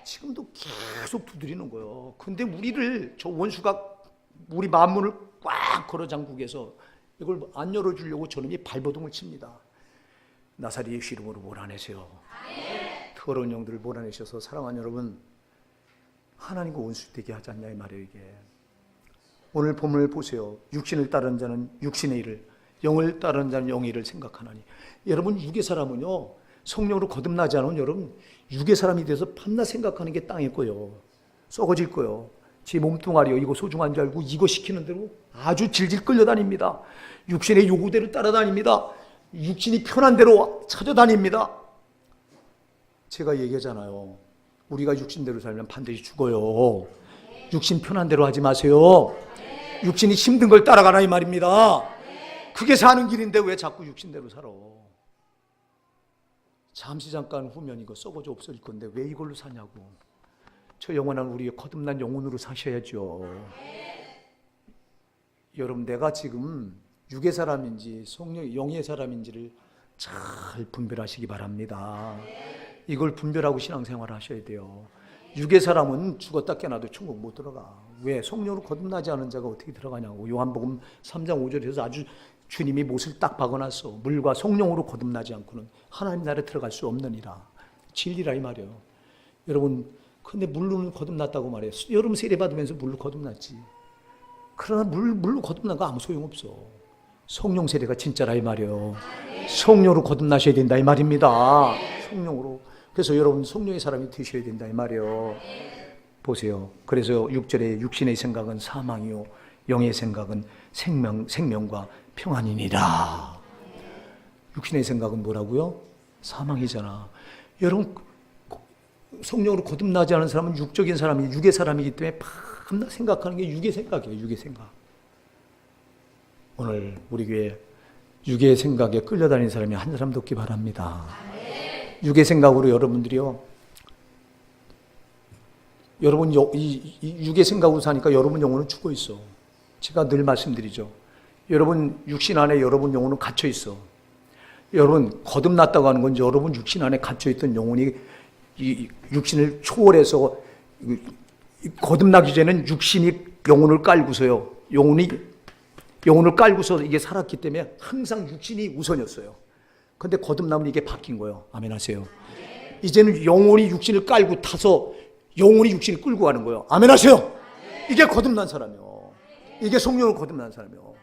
지금도 계속 두드리는 거예요. 근데 우리를 저 원수가 우리 마음문을 꽉 걸어 잠그게서 이걸 안 열어주려고 저놈이 발버둥을 칩니다. 나사리 예수 이름으로 몰아내세요. 더러운 영들을 몰아내셔서 사랑하는 여러분 하나님과 원수 되게 하지 않냐 이 말이에요. 이게 오늘 본문을 보세요. 육신을 따르는 자는 육신의 일을, 영을 따르는 자는 영의 일을 생각하나니. 여러분 육의 사람은요 성령으로 거듭나지 않은 여러분 육의 사람이 돼서 밤낮 생각하는 게 땅일 거예요. 썩어질 거예요. 제 몸뚱아리요 이거 소중한 줄 알고 이거 시키는 대로 아주 질질 끌려다닙니다. 육신의 요구대로 따라다닙니다. 육신이 편한 대로 찾아다닙니다. 제가 얘기하잖아요. 우리가 육신대로 살면 반드시 죽어요. 육신 편한 대로 하지 마세요. 육신이 힘든 걸 따라가라 이 말입니다. 그게 사는 길인데 왜 자꾸 육신대로 살아? 잠시 잠깐 후면 이거 썩어져 없어질 건데 왜 이걸로 사냐고. 저 영원한 우리의 거듭난 영혼으로 사셔야죠. 여러분 내가 지금 육의 사람인지 성령 영의 사람인지를 잘 분별하시기 바랍니다. 이걸 분별하고 신앙생활을 하셔야 돼요. 육의 사람은 죽었다 깨어나도 천국 못 들어가. 왜? 성령으로 거듭나지 않은 자가 어떻게 들어가냐고. 요한복음 3장 5절에서 아주 주님이 못을 딱 박아놨어. 물과 성령으로 거듭나지 않고는 하나님 나라에 들어갈 수 없느니라. 진리라 이 말이에요. 여러분 근데 물로는 거듭났다고 말해요. 여러분 세례 받으면서 물로 거듭났지. 그러나 물로 거듭난 거 아무 소용없어. 성령 세례가 진짜라 이 말이에요. 성령으로 거듭나셔야 된다 이 말입니다. 성령으로. 그래서 여러분 성령의 사람이 되셔야 된다 이 말이에요. 보세요. 그래서 6절에 육신의 생각은 사망이요 영의 생각은 생명과 평안이니라. 육신의 생각은 뭐라고요? 사망이잖아. 여러분 성령으로 거듭나지 않은 사람은 육적인 사람이 육의 사람이기 때문에 밤낮 생각하는 게 육의 생각이에요. 육의 생각. 오늘 우리 교회 육의 생각에 끌려다니는 사람이 한 사람도 없기 바랍니다. 육의 생각으로 여러분들이요. 여러분 이 육의 생각으로 사니까 여러분 영혼은 죽어 있어. 제가 늘 말씀드리죠. 여러분 육신 안에 여러분 영혼은 갇혀 있어. 여러분 거듭났다고 하는 건 여러분 육신 안에 갇혀 있던 영혼이 이 육신을 초월해서 거듭나기 전에는 육신이 영혼을 깔고서요. 영혼을 깔고서 이게 살았기 때문에 항상 육신이 우선이었어요. 근데 거듭나면 이게 바뀐 거예요. 아멘 하세요. 이제는 영혼이 육신을 깔고 타서 영혼이 육신을 끌고 가는 거예요. 아멘 하세요. 이게 거듭난 사람이요. 이게 성령으로 거듭난 사람이요.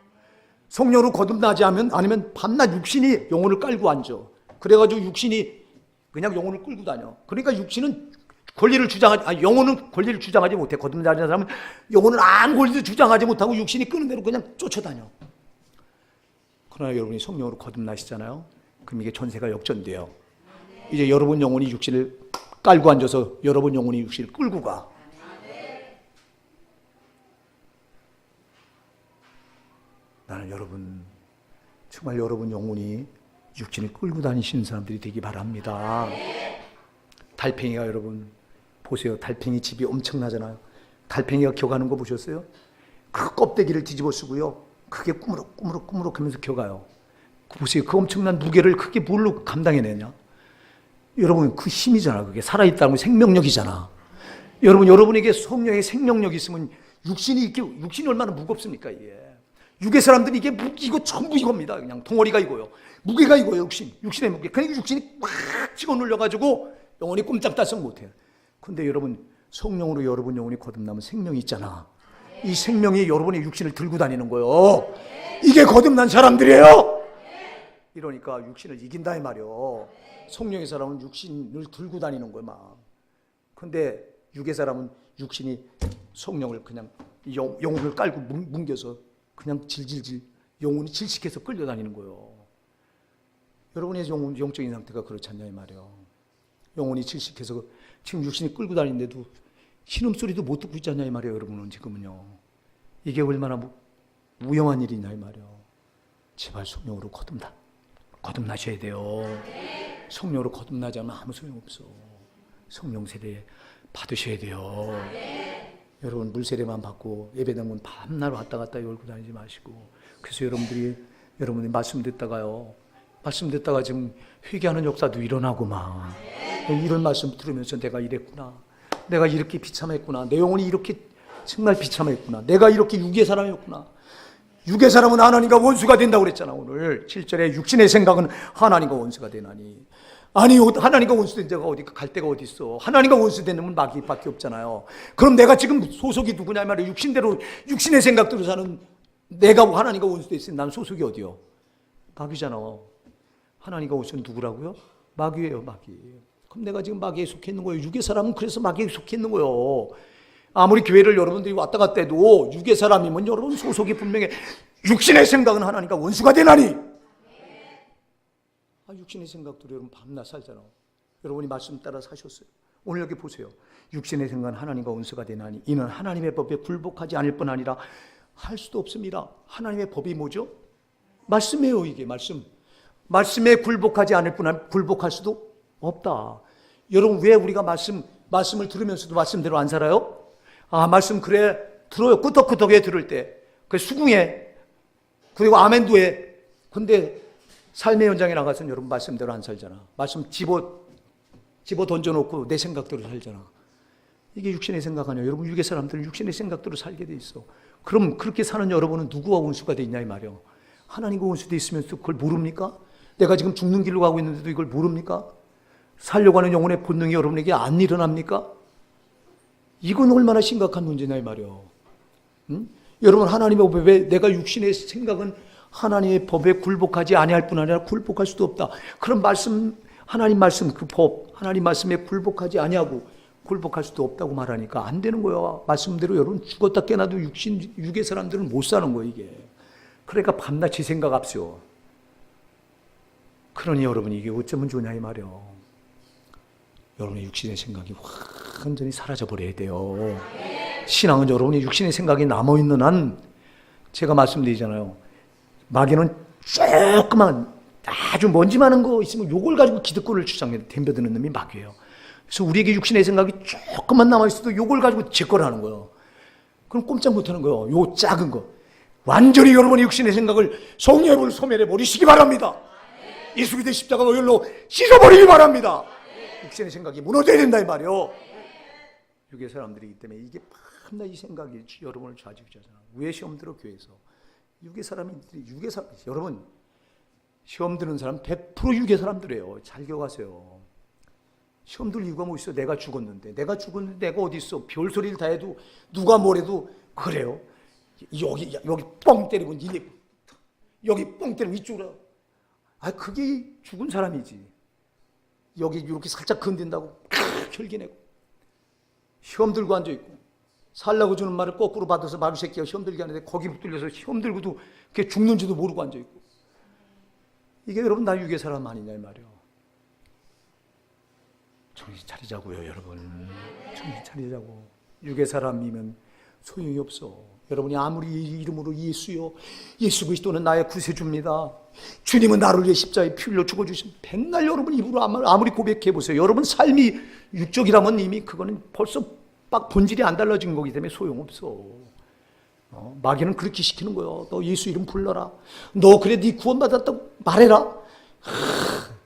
성령으로 거듭나지 않으면 밤낮 육신이 영혼을 깔고 앉아. 그래가지고 육신이 그냥 영혼을 끌고 다녀. 그러니까 육신은 영혼은 권리를 주장하지 못해. 거듭나지 않은 사람은 영혼은 아무 권리도 주장하지 못하고 육신이 끄는 대로 그냥 쫓아다녀. 그러나 여러분이 성령으로 거듭나시잖아요. 그럼 이게 전세가 역전돼요. 이제 여러분 영혼이 육신을 깔고 앉아서 여러분 영혼이 육신을 끌고 가. 나는 정말 여러분 영혼이 육신을 끌고 다니시는 사람들이 되기 바랍니다. 달팽이가 여러분 보세요. 달팽이 집이 엄청나잖아요. 달팽이가 격하는 거 보셨어요? 그 껍데기를 뒤집어 쓰고요. 그게 꾸무럭 하면서 격아요. 보세요. 그 엄청난 무게를 그게 뭘로 감당해내냐? 여러분 그 힘이잖아. 그게 살아있다는 건 생명력이잖아. 여러분에게 성령의 생명력이 있으면 육신이 얼마나 무겁습니까? 이게. 육의 사람들이 이거 전부 이겁니다. 그냥 덩어리가 이거요. 무게가 이거예요. 육신의 무게. 그러니까 육신이 꽉 찍어 눌려가지고 영혼이 꼼짝달싹 못해요. 근데 여러분 성령으로 여러분 영혼이 거듭나면 생명이 있잖아. 이 생명이 여러분의 육신을 들고 다니는 거예요. 이게 거듭난 사람들이에요. 이러니까 육신을 이긴다 이 말이요. 성령의 사람은 육신을 들고 다니는 거야 막. 근데 육의 사람은 육신이 성령을 그냥 영혼을 깔고 뭉겨서 그냥 질질질 영혼이 질식해서 끌려다니는 거예요. 여러분의 영적인 상태가 그렇지 않냐 이 말이에요. 영혼이 질식해서 지금 육신이 끌고 다니는데도 신음소리도 못 듣고 있지 않냐 이 말이에요. 여러분은 지금은요. 이게 얼마나 무용한 일이냐 이 말이에요. 제발 성령으로 거듭나셔야 돼요. 성령으로 거듭나지 않으면 아무 소용없어. 성령 세례 받으셔야 돼요. 여러분 물세례만 받고 예배당은 밤낮 왔다 갔다 열고 다니지 마시고. 그래서 여러분이 말씀 듣다가요, 말씀 듣다가 지금 회개하는 역사도 일어나고 막 이런 말씀 들으면서 내가 이랬구나, 내가 이렇게 비참했구나, 내 영혼이 이렇게 정말 비참했구나, 내가 이렇게 육의 사람이었구나. 육의 사람은 하나님과 원수가 된다고 그랬잖아. 오늘 7절에 육신의 생각은 하나님과 원수가 되나니. 아니, 하나님과 원수된 자가 어디 갈 데가 어디 있어. 하나님과 원수된 놈은 마귀밖에 없잖아요. 그럼 내가 지금 소속이 누구냐 말이야. 육신대로 육신의 생각대로 사는 내가 하나님과 원수돼 있으니 난 소속이 어디요? 마귀잖아. 하나님과 원수는 누구라고요? 마귀예요, 마귀. 그럼 내가 지금 마귀에 속해 있는 거예요. 육의 사람은 그래서 마귀에 속해 있는 거예요. 아무리 교회를 여러분들이 왔다 갔다 해도 육의 사람이면 여러분 소속이 분명해. 육신의 생각은 하나님과 원수가 되나니. 육신의 생각대로 여러분 밤낮 살잖아. 여러분이 말씀 따라 사셨어요. 오늘 여기 보세요. 육신의 생각은 하나님과 원수가 되나니 이는 하나님의 법에 굴복하지 않을 뿐 아니라 할 수도 없습니다. 하나님의 법이 뭐죠? 말씀이에요. 이게 말씀에 굴복하지 않을 뿐 아니라 굴복할 수도 없다. 여러분 왜 우리가 말씀을 들으면서도 말씀대로 안 살아요? 말씀 그래 들어요. 끄덕끄덕해 들을 때 그 수긍해. 그리고 아멘도 해. 근데 삶의 현장에 나가서는 여러분 말씀대로 안 살잖아. 말씀 집어 던져놓고 내 생각대로 살잖아. 이게 육신의 생각 아니에요. 여러분 육의 사람들은 육신의 생각대로 살게 돼 있어. 그럼 그렇게 사는 여러분은 누구와 원수가 돼 있냐 이 말이에요. 하나님과 원수돼 있으면서 그걸 모릅니까? 내가 지금 죽는 길로 가고 있는데도 이걸 모릅니까? 살려고 하는 영혼의 본능이 여러분에게 안 일어납니까? 이건 얼마나 심각한 문제냐 이 말이에요. 여러분 하나님의 법에 내가 육신의 생각은 하나님의 법에 굴복하지 아니할 뿐 아니라 굴복할 수도 없다. 그런 말씀, 하나님 말씀 그 법, 하나님 말씀에 굴복하지 아니하고 굴복할 수도 없다고 말하니까 안 되는 거야. 말씀대로 여러분 죽었다 깨나도 육의 사람들은 못 사는 거야 이게. 그러니까 밤낮 지 생각 앞서. 그러니 여러분 이게 어쩌면 좋냐 이 말이야. 여러분의 육신의 생각이 완전히 사라져 버려야 돼요. 신앙은 여러분의 육신의 생각이 남아있는 한 제가 말씀드리잖아요. 마귀는 조그만 아주 먼지 많은 거 있으면 요걸 가지고 기득권을 주장해 덤벼드는 놈이 마귀예요. 그래서 우리에게 육신의 생각이 조금만 남아있어도 요걸 가지고 제 거를 하는 거예요. 그럼 꼼짝 못하는 거예요. 요 작은 거. 완전히 여러분의 육신의 생각을 성령의 불 소멸해 버리시기 바랍니다. 예수 그리스도의 십자가 오열로 씻어버리기 바랍니다. 육신의 생각이 무너져야 된다 이 말이에요. 육의 사람들이기 때문에 이게 밤낮 이 생각이 여러분을 좌지우지하잖아. 왜 시험 들어 교회에서? 육의 사람들이 여러분 시험 드는 사람 100% 육의 사람들이에요. 잘 기억하세요. 시험 들 이유가 뭐 있어? 내가 죽었는데 내가 어디 있어? 별소리를 다 해도 누가 뭐래도 그래요. 여기 뻥 때리고 여기 뻥 때리고 이쪽으로. 그게 죽은 사람이지. 여기 이렇게 살짝 건든다고 혈기 내고 시험 들고 앉아있고 살라고 주는 말을 거꾸로 받아서 마귀 새끼가 시험 들게 하는데 거기 붙들려서 시험 들고도 그게 죽는지도 모르고 앉아있고. 이게 여러분 나 육의 사람 아니냐 이 말이에요. 정신 차리자고요 여러분. 정신 차리자고. 육의 사람이면 소용이 없어. 여러분이 아무리 이름으로 예수요, 예수 그리스도는 나의 구세주입니다, 주님은 나를 위해 십자가에 피 흘려 죽어주신, 맨날 여러분 입으로 아무리 고백해보세요. 여러분 삶이 육적이라면 이미 그거는 벌써 막 본질이 안 달라진 거기 때문에 소용없어. 마귀는 그렇게 시키는 거예요. 너 예수 이름 불러라. 너 그래 네 구원받았다고 말해라.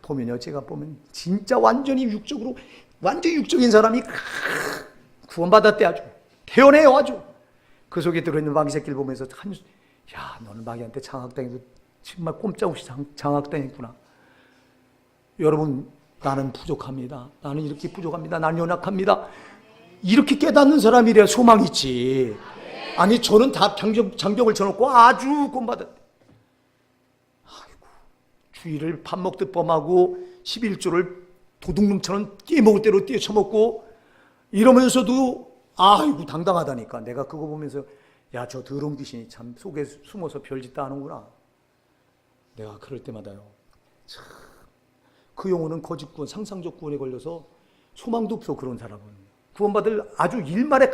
보면요, 제가 보면 진짜 완전히 육적인 사람이 구원받았대. 아주 태어내요. 아주 그 속에 들어있는 마귀 새끼를 보면서 야 너는 마귀한테 장악당해도 정말 꼼짝없이 장악당했구나. 여러분 나는 부족합니다. 나는 이렇게 부족합니다. 나는 연약합니다. 이렇게 깨닫는 사람이래야 소망이 있지. 아니 저는 다 장벽을 쳐놓고 아주 구원받았대. 아이고, 주일을 밥 먹듯 범하고 11조를 도둑놈처럼 뛰어먹을 대로 뛰어쳐먹고 이러면서도 아이고 당당하다니까. 내가 그거 보면서 야 저 더러운 귀신이 참 속에 숨어서 별짓 다 하는구나. 내가 그럴 때마다요, 참, 그 영혼은 거짓 구원, 상상적 구원에 걸려서 소망도 없어. 그런 사람은 구원받을 아주 일말의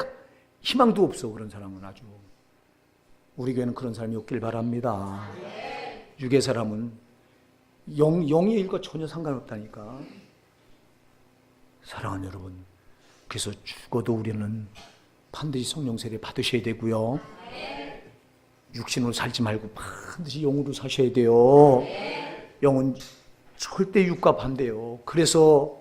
희망도 없어. 그런 사람은 아주. 우리 교회는 그런 사람이 없길 바랍니다. 육의 사람은 영의 일과 전혀 상관없다니까. 사랑하는 여러분, 그래서 죽어도 우리는 반드시 성령 세례 받으셔야 되고요. 육신으로 살지 말고 반드시 영으로 사셔야 돼요. 영은 절대 육과 반대요. 그래서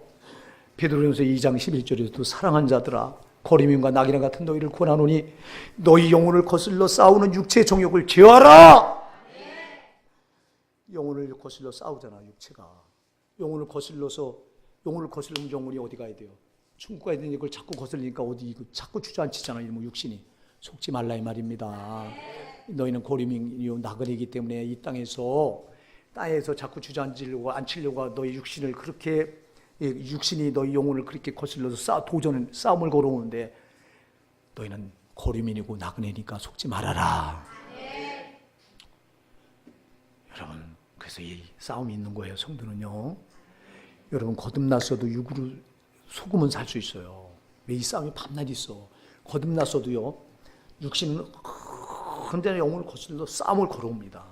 베드로전서 2장 11절에도 사랑한 자들아 거리민과 낙이랑 같은 너희를 권하노니 너희 영혼을 거슬러 싸우는 육체의 정욕을 제어하라. 영혼을 거슬러 싸우잖아. 육체가 영혼을 거슬르면 영혼이 어디 가야 돼요? 천국 가야 되는 이걸 자꾸 거슬리니까 어디 자꾸 주저앉히잖아요. 뭐 육신이. 속지 말라 이 말입니다. 너희는 거리민이요 나그네이기 때문에 이 땅에서 자꾸 주저앉으려고 앉히려고 너희 육신을 그렇게, 육신이 너희 영혼을 그렇게 거슬러서 싸움을 걸어오는데 너희는 거리민이고 나그네니까 속지 말아라. 여러분, 그래서 이 싸움이 있는 거예요. 성도는요. 여러분, 거듭났어도 육으로 속으면 살 수 있어요. 왜 이 싸움이 밤낮 있어? 거듭났어도요, 육신은 언제나 영혼을 거슬러 싸움을 걸어옵니다.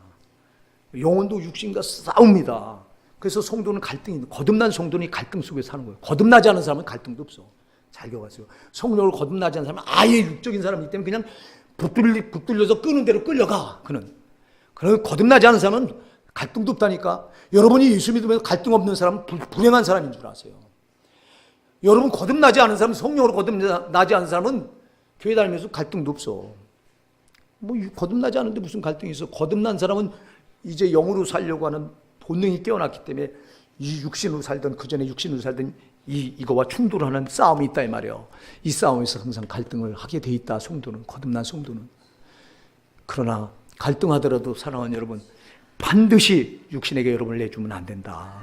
영혼도 육신과 싸웁니다. 그래서 성도는 거듭난 성도는 갈등 속에 사는 거예요. 거듭나지 않은 사람은 갈등도 없어. 잘 기억하세요. 성령을 거듭나지 않은 사람은 아예 육적인 사람이기 때문에 그냥 붙들려서 끄는 대로 끌려가. 그는 거듭나지 않은 사람은 갈등도 없다니까. 여러분이 예수 믿으면서 갈등 없는 사람은 불행한 사람인 줄 아세요. 여러분 거듭나지 않은 사람, 성령으로 거듭나지 않은 사람은 교회 다니면서 갈등도 없어. 뭐 거듭나지 않은데 무슨 갈등이 있어. 거듭난 사람은 이제 영으로 살려고 하는 본능이 깨어났기 때문에 이 육신으로 살던, 그 전에 육신으로 살던 이거와 충돌하는 싸움이 있다 이 말이에요. 이 싸움에서 항상 갈등을 하게 돼 있다. 성도는, 거듭난 성도는. 그러나 갈등하더라도 사랑하는 여러분, 반드시 육신에게 여러분을 내주면 안 된다.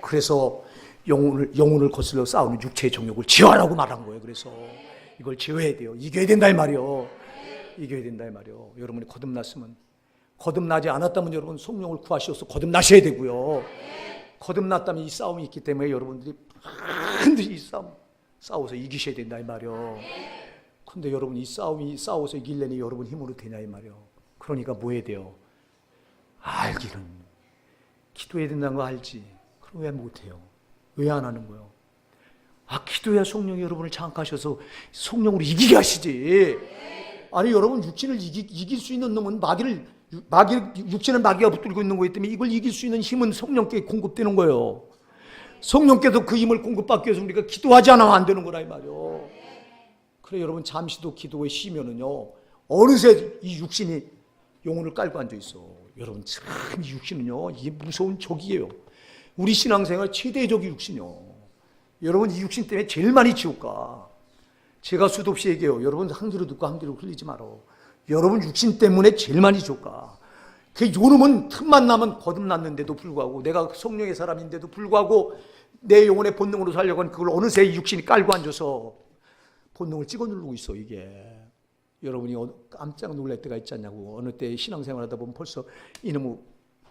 그래서 영혼을 거슬러 싸우는 육체의 정욕을 제어하라고 말한 거예요. 그래서 이걸 제어해야 돼요. 이겨야 된다 이 말이에요. 이겨야 된다 이 말이에요. 여러분이 거듭나지 않았다면 여러분 성령을 구하셔서 거듭나셔야 되고요. 거듭났다면 이 싸움이 있기 때문에 여러분들이 반드시 이 싸워서 이기셔야 된다 이 말이에요. 근데 여러분 이 싸워서 이기려니 여러분 힘으로 되냐 이 말이에요. 그러니까 뭐 해야 돼요? 알기는 기도해야 된다는 거 알지. 그럼 왜 못해요? 왜 안 하는 거예요? 기도해야 성령이 여러분을 장악하셔서 성령으로 이기게 하시지. 아니 여러분 육신을 이길 수 있는 놈은 육신은 마귀가 붙들고 있는 거기 때문에 이걸 이길 수 있는 힘은 성령께 공급되는 거예요. 성령께서 그 힘을 공급받기 위해서 우리가 기도하지 않으면 안 되는 거라 이 말이에요. 그래 여러분 잠시도 기도에 쉬면은요 어느새 이 육신이 영혼을 깔고 앉아 있어. 여러분 참 이 육신은요 이게 무서운 적이에요. 우리 신앙생활 최대의 적이 육신이요. 여러분 이 육신 때문에 제일 많이 지옥 가. 제가 수도 없이 얘기해요. 여러분 한 귀로 듣고 한 귀로 흘리지 마라. 여러분 육신 때문에 제일 많이 지옥 가. 그 요놈은 틈만 나면 거듭났는데도 불구하고 내가 성령의 사람인데도 불구하고 내 영혼의 본능으로 살려고 하는 그걸 어느새 이 육신이 깔고 앉아서 본능을 찍어 누르고 있어 이게. 여러분이 깜짝 놀랄 때가 있지 않냐고. 어느 때 신앙생활 하다 보면 벌써 이놈의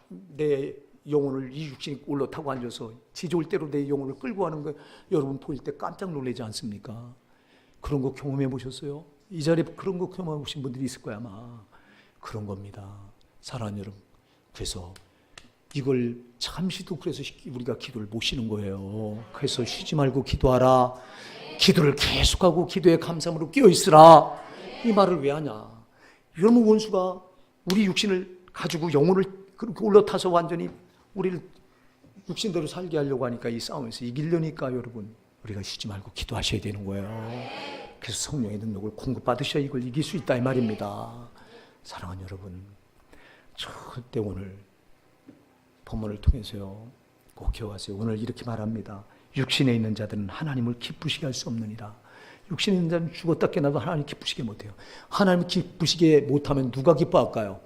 내 영혼을 이 육신이 올라타고 앉아서 지져올 대로 내 영혼을 끌고 가는 거 여러분 보일 때 깜짝 놀라지 않습니까? 그런 거 경험해 보셨어요? 이 자리에 그런 거 경험해 보신 분들이 있을 거야 아마. 그런 겁니다. 사랑하는 여러분. 그래서 이걸 잠시도 그래서 우리가 기도를 못 쉬는 거예요. 그래서 쉬지 말고 기도하라. 기도를 계속하고 기도의 감사함으로 끼어있으라. 이 말을 왜 하냐. 여러분 원수가 우리 육신을 가지고 영혼을 그렇게 올라타서 완전히 우리를 육신대로 살게 하려고 하니까 이 싸움에서 이기려니까 여러분 우리가 쉬지 말고 기도하셔야 되는 거예요. 그래서 성령의 능력을 공급받으셔야 이걸 이길 수 있다 이 말입니다. 사랑하는 여러분, 절대 오늘 본문을 통해서요 꼭 기억하세요. 오늘 이렇게 말합니다. 육신에 있는 자들은 하나님을 기쁘시게 할 수 없느니라. 육신에 있는 자는 죽었다 깨나도 하나님 기쁘시게 못해요. 하나님 기쁘시게 못하면 누가 기뻐할까요?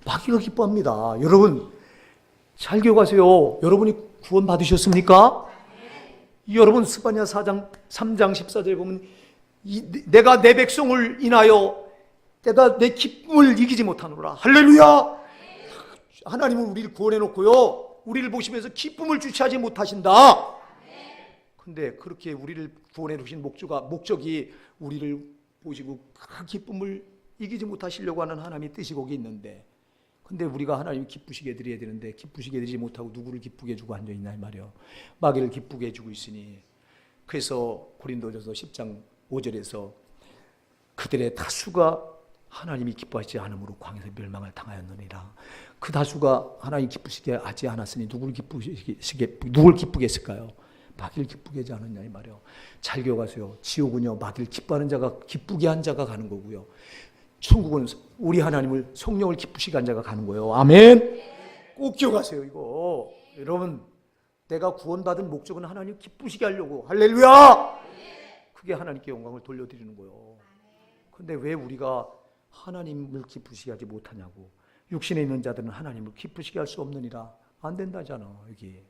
마귀가 기뻐합니다. 여러분 잘 기억하세요. 여러분이 구원 받으셨습니까? 여러분 스바냐 4장 3장 14절에 보면 내가 내 백성을 인하여 내가 내 기쁨을 이기지 못하노라. 할렐루야. 하나님은 우리를 구원해 놓고요 우리를 보시면서 기쁨을 주체하지 못하신다. 근데 그렇게 우리를 구원해 주신 목적이 우리를 보시고 그 기쁨을 이기지 못하시려고 하는 하나님의 뜻이 거기 있는데 근데 우리가 하나님 기쁘시게 해드려야 되는데 기쁘시게 해드리지 못하고 누구를 기쁘게 해주고 앉아있나 이 말이요. 마귀를 기쁘게 해주고 있으니, 그래서 고린도전서 10장 5절에서 그들의 다수가 하나님이 기뻐하지 않으므로 광야에서 멸망을 당하였느니라. 그 다수가 하나님 기쁘시게 하지 않았으니 누굴 기쁘게 했을까요? 마귀를 기쁘게 하지 않았냐 이 말이요. 잘 기억하세요. 지옥은요, 마귀를 기뻐하는 자가, 기쁘게 한 자가 가는 거고요. 천국은 우리 하나님을, 성령을 기쁘시게 한 자가 가는 거예요. 아멘. 꼭 기억하세요 이거. 여러분, 내가 구원받은 목적은 하나님 기쁘시게 하려고. 할렐루야. 그게 하나님께 영광을 돌려드리는 거예요. 근데 왜 우리가 하나님을 기쁘시게 하지 못하냐고. 육신에 있는 자들은 하나님을 기쁘시게 할 수 없느니라. 안 된다잖아 여기.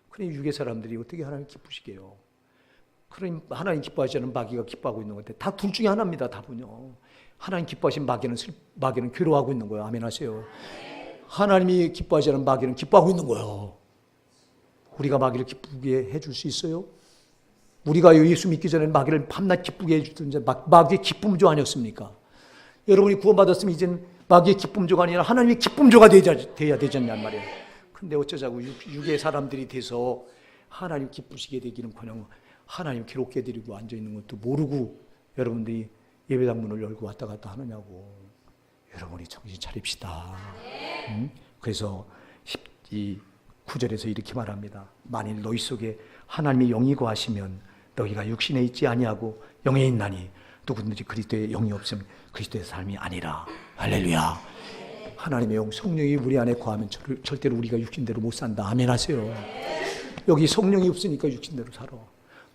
그러니 육의 사람들이 어떻게 하나님 기쁘시게 해요? 그러니 하나님 기뻐하지 않은 마귀가 기뻐하고 있는 건데, 다 둘 중에 하나입니다. 답은요. 하나님 기뻐하신 마귀는 괴로워하고 있는 거예요. 아멘 하세요. 하나님이 기뻐하지 않은 마귀는 기뻐하고 있는 거예요. 우리가 마귀를 기쁘게 해줄 수 있어요? 우리가 예수 믿기 전에 마귀를 밤낮 기쁘게 해주던 자, 마귀의 기쁨조 아니었습니까? 여러분이 구원받았으면 이제는 마귀의 기쁨조가 아니라 하나님의 기쁨조가 돼야 되지 않냐 말이에요. 근데 어쩌자고 육의 사람들이 돼서 하나님 기쁘시게 되기는커녕 하나님 괴롭게 해드리고 앉아있는 것도 모르고 여러분들이 예배당문을 열고 왔다 갔다 하느냐고. 여러분이 정신 차립시다. 그래서 이 9절에서 이렇게 말합니다. 만일 너희 속에 하나님의 영이 거하시면 너희가 육신에 있지 아니하고 영에 있나니 누구든지 그리스도의 영이 없으면 그리스도의 삶이 아니라. 할렐루야. 하나님의 영, 성령이 우리 안에 거하면 절대로 우리가 육신대로 못 산다. 아멘 하세요. 여기 성령이 없으니까 육신대로 살아.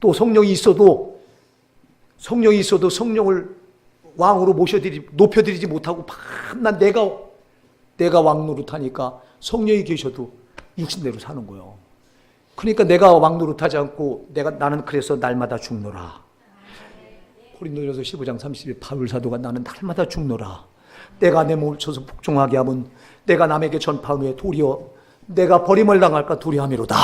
또 성령이 있어도 성령을 왕으로 높여드리지 못하고 밤낮 내가 왕 노릇하니까 성령이 계셔도 육신대로 사는 거예요. 그러니까 내가 왕 노릇하지 않고 나는 그래서 날마다 죽노라. 고린도전서 15장 30일 바울 사도가 나는 날마다 죽노라. 내가 내 몸을 쳐서 복종하게 하면 내가 남에게 전파한 후에 도리어 내가 버림을 당할까 두려함이로다.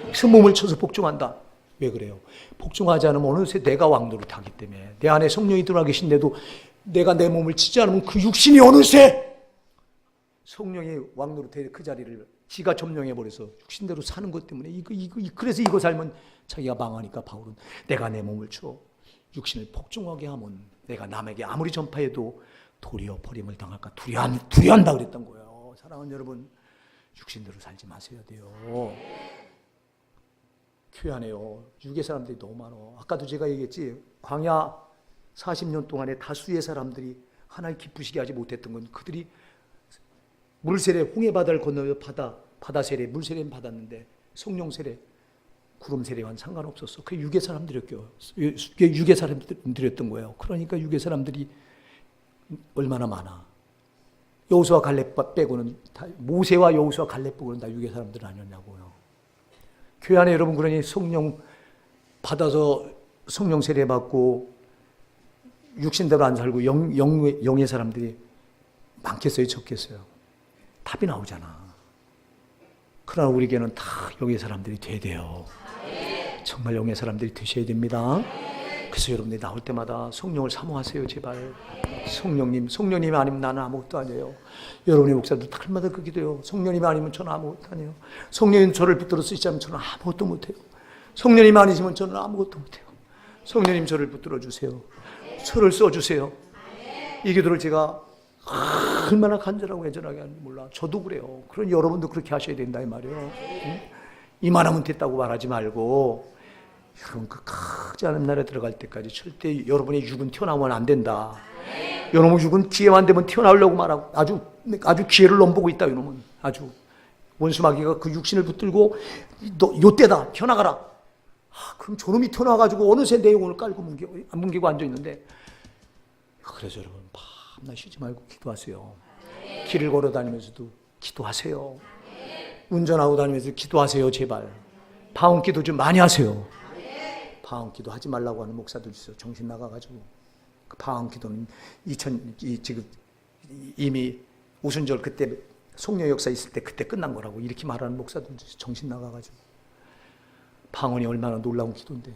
그래서 몸을 쳐서 복종한다. 왜 그래요? 복종하지 않으면 어느새 내가 왕 노릇하기 때문에, 내 안에 성령이 들어와 계신데도 내가 내 몸을 치지 않으면 그 육신이 어느새 성령이 왕 노릇해 그 자리를 지가 점령해버려서 육신대로 사는 것 때문에 그래서 이거 살면 자기가 망하니까 바울은 내가 내 몸을 쳐 육신을 복종하게 하면 내가 남에게 아무리 전파해도 도리어 버림을 당할까 두려워한다 그랬던 거예요. 사랑하는 여러분, 육신대로 살지 마셔야 돼요. 교회 안에요, 육의 사람들이 너무 많아. 아까도 제가 얘기했지, 광야 40년 동안에 다수의 사람들이 하나님 기쁘시게 하지 못했던 건 그들이 물세례, 홍해바다를 건너며 바다 세례, 물세례는 받았는데 성령 세례, 구름 세례와는 상관없었어. 그게 육의 사람들이었던 거예요. 그러니까 육의 사람들이 얼마나 많아. 여호수아 갈렙 빼고는 모세와 여호수아 갈렙 빼고는 다 육의 사람들 아니었냐고요. 교회 안에 여러분, 그러니 성령 받아서 성령 세례 받고 육신대로 안 살고 영의 사람들이 많겠어요, 적겠어요? 답이 나오잖아. 그러나 우리에게는 다 영의 사람들이 돼야 돼요. 정말 영의 사람들이 되셔야 됩니다. 그래서 여러분들이 나올 때마다 성령을 사모하세요, 제발. 성령님이 아니면 나는 아무것도 아니에요. 여러분의 목사도 날마다 그 기도해요. 성령님이 아니면 저는 아무것도 아니에요. 성령님 저를 붙들어 쓰시지 않으면 저는 아무것도 못해요. 성령님이 아니시면 저는 아무것도 못해요. 성령님 저를 붙들어 주세요. 저를 써주세요. 이 기도를 제가 얼마나 간절하고 애절하게 하는지 몰라. 저도 그래요. 그런 여러분도 그렇게 하셔야 된다 이 말이에요. 이만하면 됐다고 말하지 말고, 여러분 그 크지 않은 나라에 들어갈 때까지 절대 여러분의 육은 튀어나오면 안 된다. 여러분 육은 기회만 되면 튀어나오려고 말하고 아주 기회를 넘보고 있다. 이놈은 아주 원수 마귀가 그 육신을 붙들고 너 요때다 튀어나가라. 그럼 저놈이 튀어나와가지고 어느새 내 영혼을 깔고 뭉개고 앉아있는데, 그래서 여러분 밤낮 쉬지 말고 기도하세요. 길을 걸어 다니면서도 기도하세요. 운전하고 다니면서 기도하세요. 제발 방언 기도 좀 많이 하세요. 방언 기도 하지 말라고 하는 목사들 있어요. 정신 나가가지고. 그 방언 기도는 지금 이미 오순절 그때 송려 역사 있을 때 그때 끝난 거라고 이렇게 말하는 목사들 있어요. 정신 나가가지고. 방언이 얼마나 놀라운 기도인데,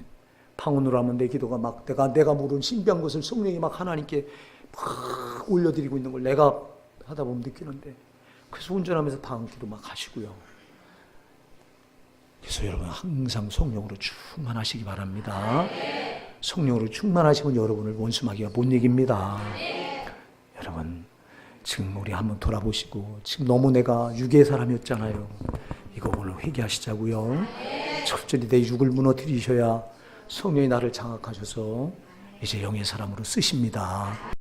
방언으로 하면 내 기도가 막 내가 모르는 신비한 것을 성령이 막 하나님께 막 올려드리고 있는 걸 내가 하다 보면 느끼는데, 그래서 운전하면서 방귀도 막 하시고요. 그래서 여러분 항상 성령으로 충만하시기 바랍니다. 성령으로 충만하시면 여러분을 원수마귀가 못 이깁니다. 여러분 지금 우리 한번 돌아보시고, 지금 너무 내가 육의 사람이었잖아요. 이거 오늘 회개하시자고요. 철저히 내 육을 무너뜨리셔야 성령이 나를 장악하셔서 이제 영의 사람으로 쓰십니다.